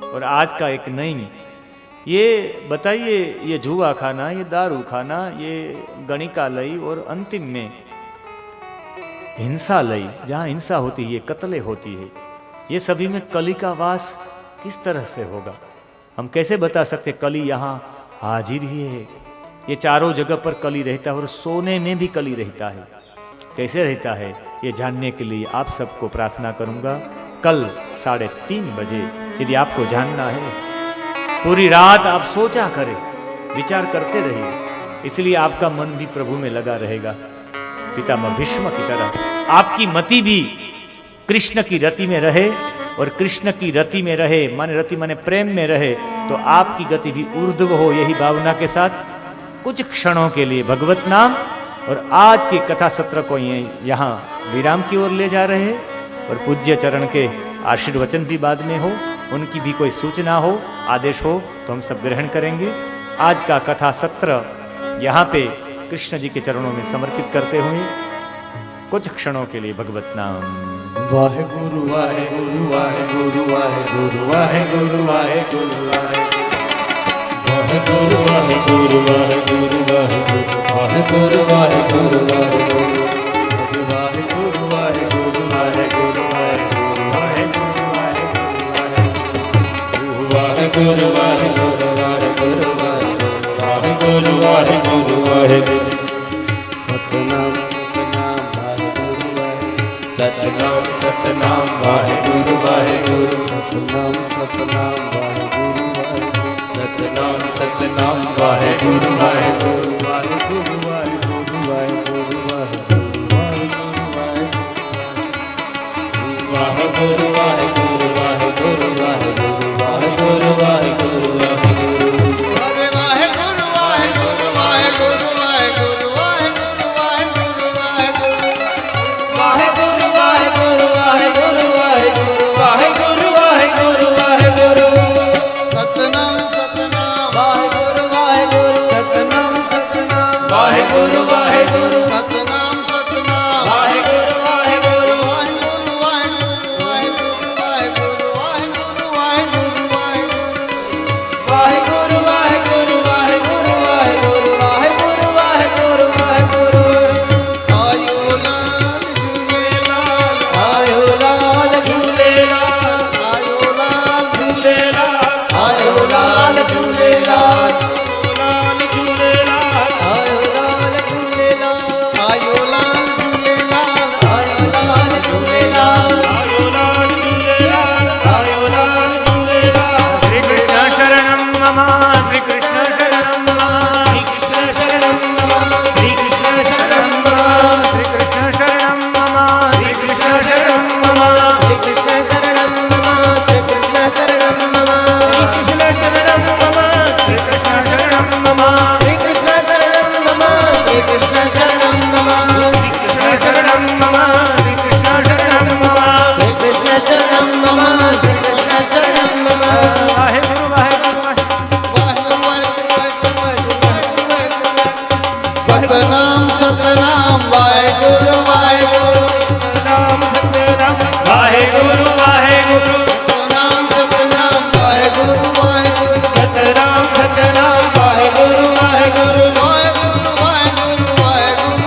और आज का एक नहीं, ये बताइए, ये जुआ खाना, ये दारू खाना, ये गणिकालय और अंतिम में हिंसालय, जहाँ हिंसा होती है, कत्ले होती है, ये सभी में कली का वास किस तरह से होगा? हम कैसे बता सकते? कली यहाँ हाजिर ही है। ये चारों जगह पर कली रहता है और सोने में भी कली रहता है। कैसे रहता है ये जानने के लिए आप सबको प्रार्थना करूंगा कल 3:30 बजे। यदि आपको जानना है, पूरी रात आप सोचा करें, विचार करते रहिए, इसलिए आपका मन भी प्रभु में लगा रहेगा। पितामह भीष्म की तरह आपकी मति भी कृष्ण की रति में रहे, और कृष्ण की रति में रहे माने रति माने प्रेम में रहे, तो आपकी गति भी ऊर्ध्व हो। यही भावना के साथ कुछ क्षणों के लिए भगवत नाम और आज के कथा सत्र को यहाँ विराम की ओर ले जा रहे हैं। और पूज्य चरण के आशीर्वचन भी बाद में हो, उनकी भी कोई सूचना हो, आदेश हो तो हम सब ग्रहण करेंगे। आज का कथा सत्र यहाँ पे कृष्ण जी के चरणों में समर्पित करते हुए कुछ क्षणों के लिए भगवत नाम। वाहे गुरु वाहे गुरु वाहे गुरु वाहे गुरु वाहे गुरु वाहे गुरु वाहे गुरु वाहे गुरु वाहे गुरु वाहे गुरु वाहे गुरु वाहे गुरु वाहे गुरु वाहे गुरु वाहे गुरु वाहे वाहे गुरु वाहे गुरु वाहे गुरु वाहे गुरु वाहे गुरु वाहे गुरु सतनाम सतनाम वाहे गुरु वाहे सतनाम सतनाम वाहे गुरु वाहे गुरु सतनाम सतनाम वाहे गुरु वाहे सतनाम सतनाम वाहे गुरु वाहे गुरु वाहे गुरु वाहे गुरु वाहे गुरु वाहे वाहे गुरु वाहे गुरु वाहे गुरु वाहे गुरु वाहे गुरु वाहे गुरु वाहे गुरु हरे वाहे गुरु वाहे गुरु वाहे गुरु वाहे गुरु वाहे गुरु वाहे गुरु वाहे गुरु वाहे गुरु वाहे गुरु वाहे गुरु वाहे गुरु वाहे गुरु वाहे गुरु वाहे गुरु सतनाम सतनाम वाहे गुरु वाहे गुरु सतनाम सतनाम वाहे गुरु वाहे गुरु सतनाम सतनाम वाहे गुरु वाहे गुरु वाहे गुरु वाहे गुरु वाहे गुरु वाहे गुरु वाहे गुरु वाहे गुरु वाहे गुरु वाहे गुरु वाहे गुरु वाहे गुरु वाहे गुरु वाहे गुरु वाहे गुरु आयो लाल झूलेलाल आयो लाल झूलेलाल आयो लाल झूलेलाल आयो लाल झूलेलाल लाल झूलेलाल आयो लाल झूलेलाल आयो लाल झूलेलाल आयो लाल झूलेलाल आयो लाल झूलेलाल आयो लाल झूलेलाल श्री कृष्ण शरणम मम, श्री कृष्ण शरणम मम, श्री कृष्ण शरणं नमः श्री कृष्ण शरणं नमः श्री कृष्ण शरणम मम, श्री कृष्ण शरणं नमः श्री कृष्ण शरणं मम श्री कृष्ण शरणं मम श्री कृष्ण शरणं नमः श्री कृष्ण शरणं नमः श्री कृष्ण शरणं मम श्री कृष्ण शरणं मम श्री कृष्ण शरणं नमः श्री कृष्ण शरणं नमः श्री कृष्ण शरणं मम श्री कृष्ण शरणं मम वाहे गुरु वाहे गुरु सतनाम सतनाम वाहे गुरु वाहे गुरु नाम सतनाम वाहे गुरु वाहे गुरु सतनाम सतनाम वाहे गुरु वाहे गुरु सतनाम सतनाम वाहे गुरु वाहे गुरु वाहे गुरु वाहे गुरु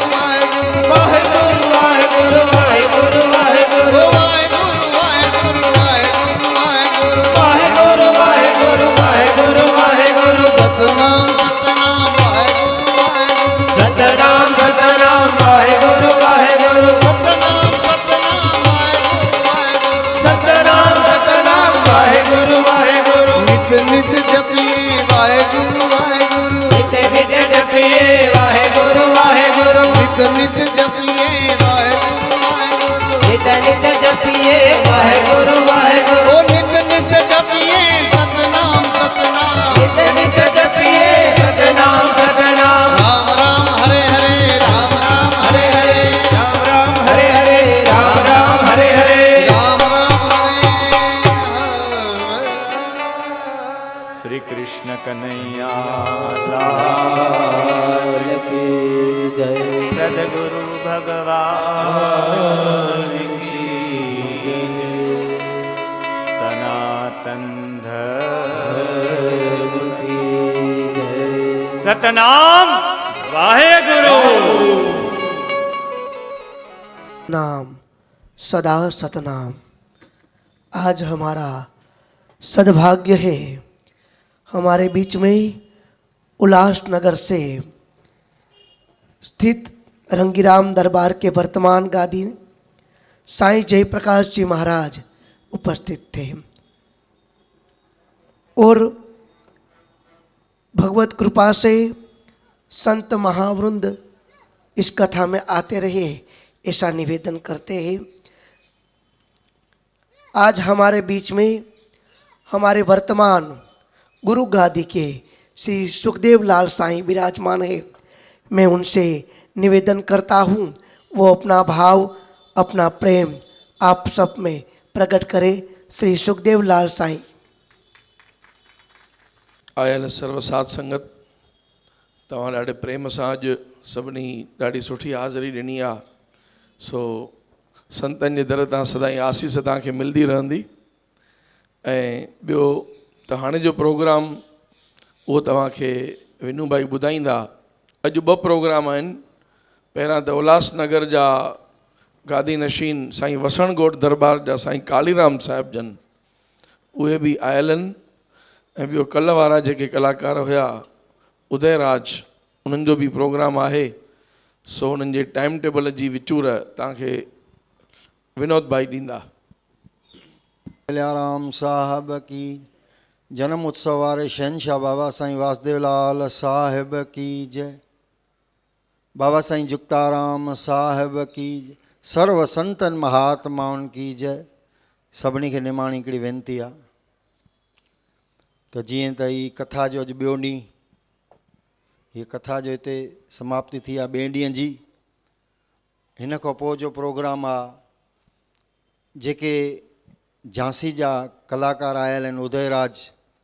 वाहे गुरु वाहे गुरु वाहे गुरु वाहे गुरु वाहे गुरु वाहे गुरु वाहे गुरु वाहे गुरु वाहे गुरु वाहे गुरु वाहे गुरु वाहे गुरु वाहे गुरु वाहे गुरु सतनाम सतनाम वाहे गुरु वाहे गुरु सतनाम सतनाम वाहे गुरु वाहे गुरु सतनाम सतनाम वाहे गुरु वाहे गुरु सतनाम सतनाम वाहे गुरु वाहे गुरु नित नित जपिए वाहे गुरु वाहे गुरु नित नित जपिए वाहे गुरु वाहे गुरु नित नित जपिए वाहे गुरु वाहे गुरु नित नित जपिए वाहे गुरु वाहे गुरु ओ नित नित जपिए सतनाम सतनाम नित नित जपिए सतनाम सतनाम राम राम हरे हरे राम राम हरे हरे राम राम हरे हरे राम राम हरे हरे राम राम हरे श्री कृष्ण कन्हैया लाल की जय सद्गुरु भगवान सतनाम वाहेगुरु। नाम सदा सतनाम। आज हमारा सद्भाग्य है, हमारे बीच में उल्लासनगर से स्थित रंगीराम दरबार के वर्तमान गादी साईं जयप्रकाश जी महाराज उपस्थित थे और भगवत कृपा से संत महावृंद इस कथा में आते रहे, ऐसा निवेदन करते हैं। आज हमारे बीच में हमारे वर्तमान गुरु गादी के श्री सुखदेव लाल साईं विराजमान है। मैं उनसे निवेदन करता हूँ वो अपना भाव, अपना प्रेम आप सब में प्रकट करे। श्री सुखदेव लाल साईं। आयल सर्व साध संगत, तव्हां ॾाढे प्रेम सां अॼु सभिनी ॾाढी सुठी हाज़िरी ॾिनी आहे। सो संतनि जे दर तां सदाईं आसीस तव्हांखे मिलंदी रहंदी। ऐं ॿियो त हाणे जो प्रोग्राम उहो तव्हांखे विनू भाई ॿुधाईंदा। अॼु 2 प्रोग्राम आहिनि। पहिरां त उल्हासनगर जा गादी नशीन साईं वसणगोट दरबार जा साईं कालीराम साहिब जन उहे बि आयल आहिनि। ऐं ॿियो कल्ह वारा जेके कलाकार हुआ उदयराज, उन्हनि जो बि प्रोग्राम आहे। सो उन्हनि जे टाइम टेबल जी विचूर तव्हांखे विनोद भाई ॾींदा। कल्याराम साहब की जन्म उत्सव वारे शहनशाह बाबा साईं वासुदेव लाल साहिब की जय। बाबा साईं जुक्ताराम साहिब की जय। सर्व संतन महात्माउनि की जय। सभिनी खे निमाणी हिकिड़ी वेनती आहे त जीअं त ही कथा जो अॼु ॿियो ॾींहुं, हीअ कथा जो हिते समाप्ति थी आहे 2 ॾींहं जी। हिन खां पोइ जो प्रोग्राम आहे, जेके झांसी जा कलाकार आयल आहिनि, उदयराज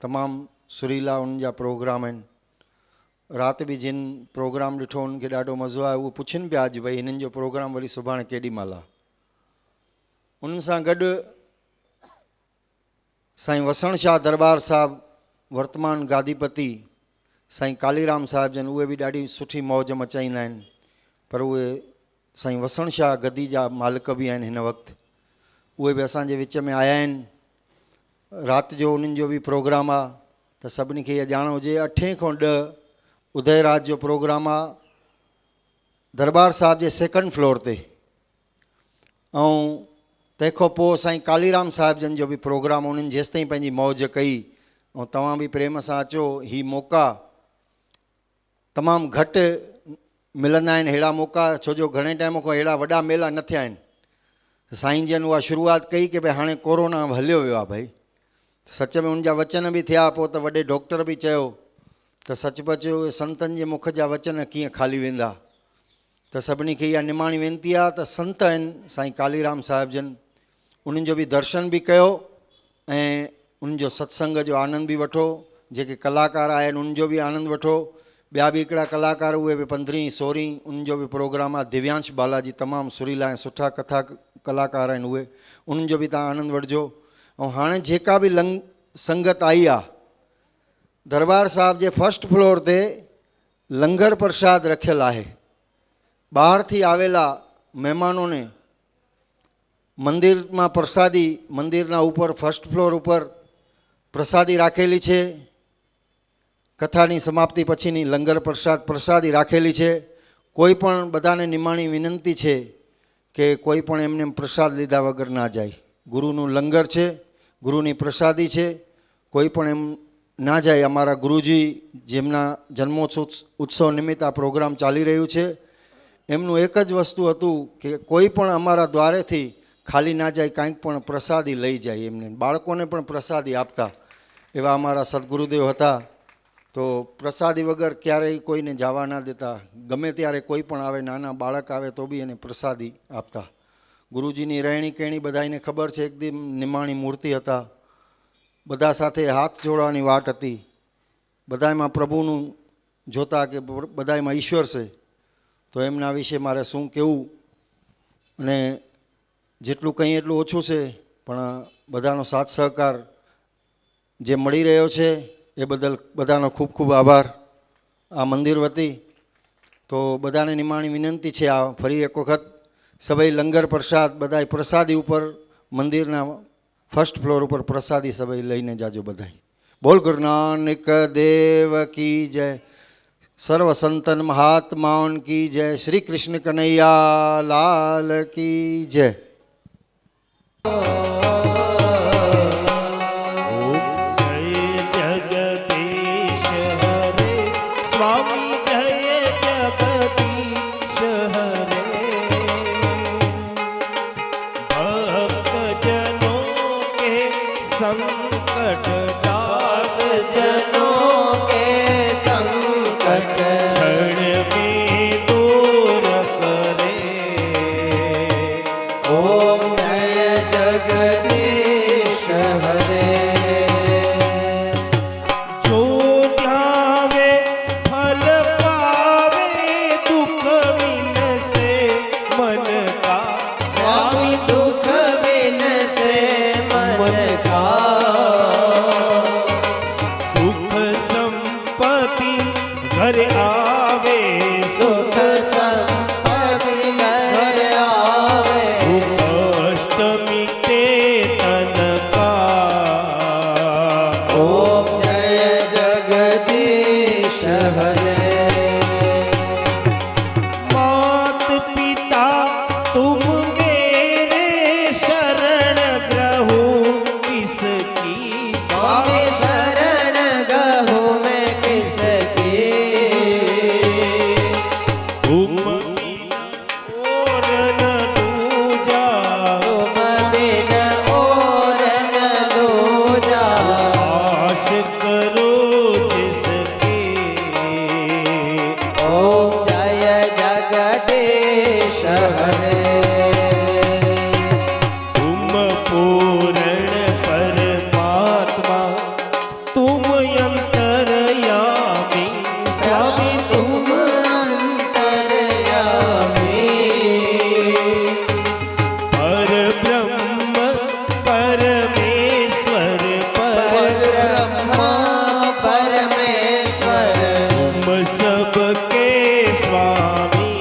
तमामु सुरीला उन्हनि जा प्रोग्राम आहिनि। राति बि जिन प्रोग्राम ॾिठो उनखे ॾाढो मज़ो आयो। उहे पुछनि पिया अॼु भई हिननि जो प्रोग्राम वरी सुभाणे केॾी महिल आहे। उन्हनि सां गॾु साईं वसणशाह दरबार साहिबु वर्तमान गादीपति साईं कालीराम साहिब जन, उहे बि ॾाढी सुठी मौज मचाईंदा आहिनि। पर उहे साईं वसणशाह गदी जा मालिक बि आहिनि हिन वक़्तु। उहे बि असांजे विच में आया आहिनि। राति जो उन्हनि जो बि प्रोग्राम आहे त सभिनी खे इहा ॼाण हुजे। 8 खां 10 उदयराज जो प्रोग्राम आहे दरबार साहिब जे 2nd फ्लोर ते। ऐं तंहिंखां पोइ साईं कालीराम साहिब जन जो बि प्रोग्राम। उन्हनि जेसिताईं पंहिंजी मौज कई। ऐं तव्हां बि प्रेम सां अचो। ही मौक़ा तमामु घटि मिलंदा आहिनि, अहिड़ा मौक़ा, छो जो घणे टाइम खां अहिड़ा वॾा मेला न थिया आहिनि। साईं जन उहा शुरूआत कई कि भई हाणे कोरोना हलियो वियो आहे भई। सच में उनजा वचन बि थिया। पोइ त वॾे डॉक्टर बि चयो त सचपच उहे संतनि जे मुख जा वचन कीअं खाली वेंदा। त सभिनी खे इहा निमाणी वेनती आहे त संत आहिनि साईं कालीराम साहिब जन, उन्हनि जो बि दर्शन बि कयो ऐं उन्हनि जो सत्संग जो आनंद बि वठो। जेके कलाकार आया आहिनि उन्हनि जो बि आनंद वठो। ॿिया बि हिकिड़ा कलाकार उहे बि 15, 16 उन्हनि जो बि प्रोग्राम आहे। दिव्यांश बालाजी तमामु सुरीला ऐं सुठा कथा कलाकार आहिनि उहे, उन्हनि जो बि तव्हां आनंद वठिजो। ऐं हाणे जेका बि संगत आई आहे, दरबार साहिब जे 1st फ्लोर ते लंगर प्रसाद रखियल आहे। બહારથી આવેલા મહેમાનોને મંદિરમાં પ્રસાદી, મંદિરના ઉપર 1st ફ્લોર ઉપર પ્રસાદી રાખેલી છે। કથાની સમાપ્તિ પછીની લંગર પ્રસાદી રાખેલી છે। કોઈ પણ બધાને નિમાણી વિનંતી છે કે કોઈ પણ એમને પ્રસાદ લીધા વગર ના જાય। ગુરુનું લંગર છે, ગુરુની પ્રસાદી છે, કોઈ પણ એમ ના જાય। અમારા ગુરુજી જેમના જન્મોત્સવ નિમિત્તે આ પ્રોગ્રામ ચાલી રહ્યું છે, એમનું એક જ વસ્તુ હતું કે કોઈ પણ અમારા દ્વારેથી ખાલી ના જાય, કાંઈક પણ પ્રસાદી લઈ જાય। એમને બાળકોને પણ પ્રસાદી આપતા એવા અમારા સદગુરુદેવ હતા। તો પ્રસાદી વગર ક્યારેય કોઈને જવા ના દેતા। ગમે ત્યારે કોઈ પણ આવે, નાના બાળક આવે તો બી એને પ્રસાદી આપતા। ગુરુજીની રહેણી કહેણી બધાને ખબર છે। એકદમ નિમાણી મૂર્તિ હતા। બધા સાથે હાથ જોડવાની વાટ હતી। બધામાં પ્રભુનું જોતા કે બધામાં ઈશ્વર છે। તો એમના વિશે મારે શું કહેવું, અને જેટલું કંઈ એટલું ઓછું છે। પણ બધાનો સાથ સહકાર જે મળી રહ્યો છે એ બદલ બધાનો ખૂબ ખૂબ આભાર। આ મંદિર વતી. તો બધાને નિમાણી વિનંતી છે, આ ફરી એક વખત સભાઈ લંગર પ્રસાદ બધાય પ્રસાદી ઉપર મંદિરના ફર્સ્ટ ફ્લોર ઉપર પ્રસાદી સભાઈ લઈને જાજો બધાય. બોલ ગુરુ નાનક દેવ કી જય, સર્વ સંતન મહાત્માઓન કી જય, શ્રી કૃષ્ણ કનૈયા લાલ કી જય. संकट दास जनों के संकट क्षण में दूर करे। ओम जय जगदीश हरे। जो ध्यावे फल पावे दुख विन से मन का। स्वामी दुख विन से मन का। सुख संपत्ति घर आवे। सुख संपत्ति घर आवे। कष्ट मिटे तन का। ओम जय जगदीश हरे। मात पिता तुम मेरे शरण ग्रहो किसकी। स्वामी शरण गहो मैं किसकी। तुम बिना और न दूजा। तुम बिना और न दूजा। आश करो जिसकी। ओम जय जगदीश हरे। तुम पूर्ण परमात्मा तुम अंतर्यामी। स्वामी तुम अंतर्यामी। पर ब्रह्म परमेश्वर परब्रह्म परमेश्वर तुम सबके स्वामी।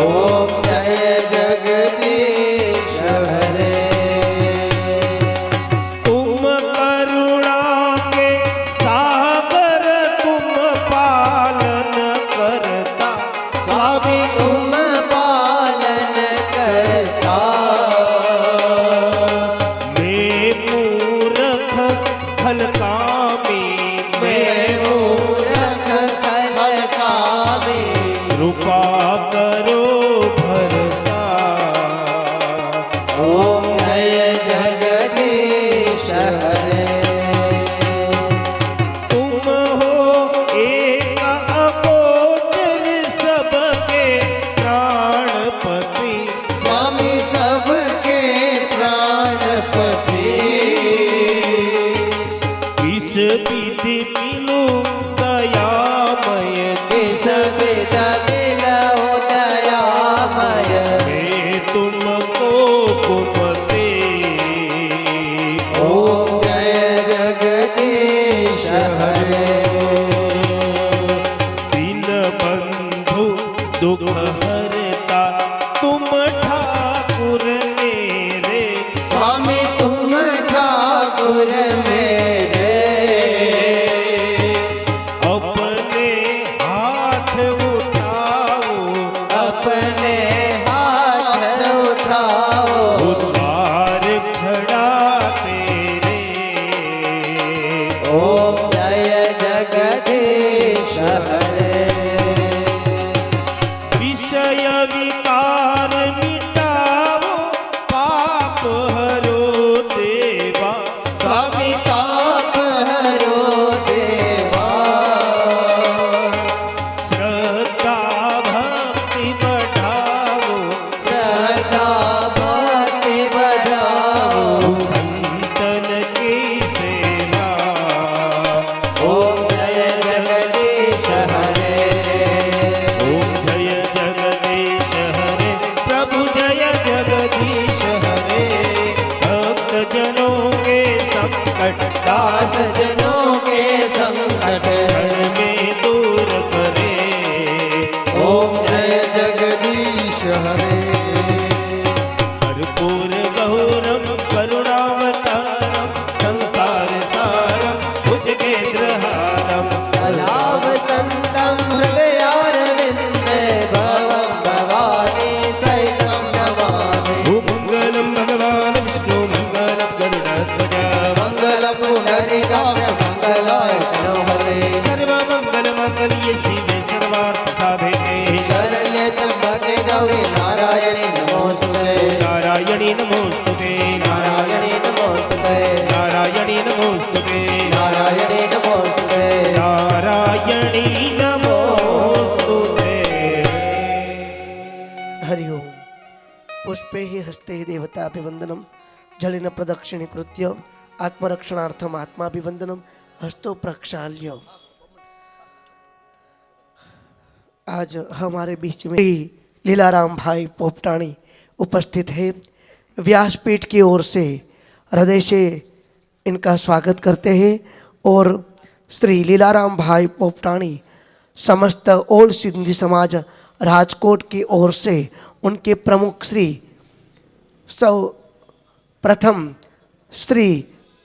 ओम जय जगदीश हरे। तुम करुणा के सागर तुम पालन करता। स्वामी तुम पालन करता। मैं मूर्ख खलकामी। मैं मूर्ख खलकामी। कृपा करो भरता। ओम जय जगदीश हरे। तुम हो एक अगोचर सबके प्राणपति। स्वामी सबके प्राणपति। किस विधि मिलो दयामय। किस विधि मिलो दयामय। मैं तुमको कुमत नारायणी नमोस्तुते नारायणे नमोस्तुते नारायणी नमोस्तुते नारायणे नमोस्तुते नारायणी नमोस्तुते हरि ओम। पुष्पे ही हस्ते देवताभिवंदनम जलेन प्रदक्षिणीकृत्य आत्मरक्षणार्थम आत्माभिवंदनम हस्तो प्रक्षाल्य। आज हमारे बीच में लीलाराम भाई पोपटाणी उपस्थित है। व्यासपीठ की ओर से हृदय से इनका स्वागत करते हैं और श्री लीलाराम भाई पोपटाणी समस्त ओल्ड सिंधी समाज राजकोट की ओर से उनके प्रमुख श्री प्रथम श्री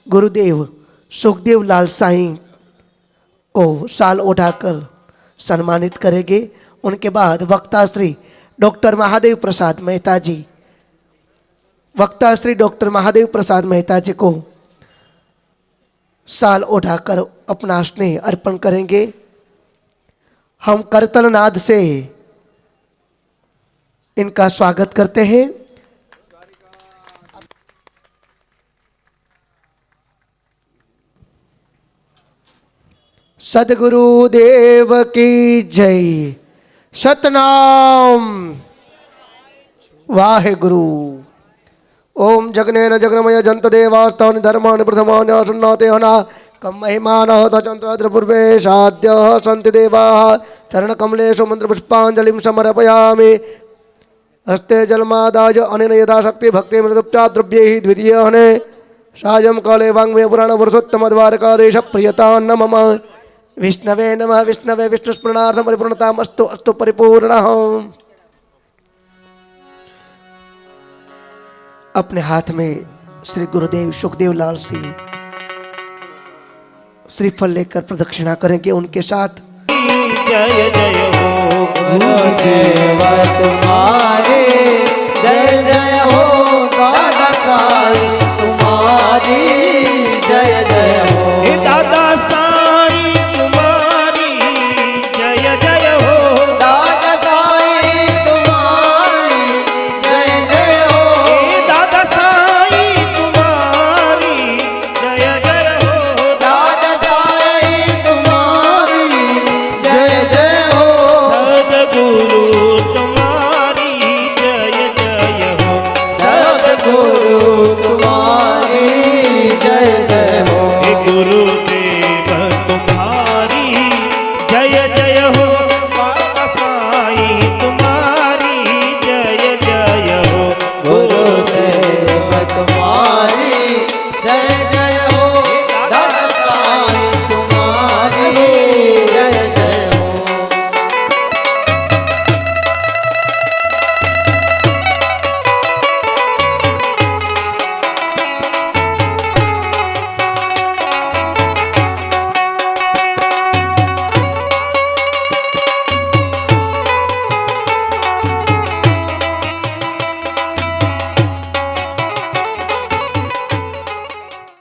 गुरुदेव सुखदेव लाल साईं को शाल उठाकर सम्मानित करेंगे। उनके बाद वक्ता श्री डॉक्टर महादेव प्रसाद मेहता जी को शाल उठाकर अपना स्नेह अर्पण करेंगे। हम करतल नाद से इनका स्वागत करते हैं। सदगुरु देव की जय। सतनाम वाहेगुरु। ओम जगनेन जगनमय जंत देवास्तानि धर्मानि प्रथमानि आसन्नाते हना कम महिमानः तचंत्र पूर्वे साध्यः सन्ति देवाः चरण कमलेषु मंत्र पुष्पांजलिं समर्पयामि। हस्ते जलमादाय अनेन यथाशक्ति भक्ति मृदुप्चा द्रव्यैः द्वितीय हने सायं काले वाङ्मय पुराण पुरुषोत्तम द्वारकादेश प्रियता नमः। विष्णवे नमः। विष्णवे विष्णुस्मरणार्थं परिपूर्णतामस्तु अस्तु परिपूर्णः। अपने हाथ में श्री गुरुदेव सुखदेव लाल सिंह श्रीफल लेकर प्रदक्षिणा करेंगे उनके साथ। जय जय हो गुरुदेव तुम्हारे जय जय हो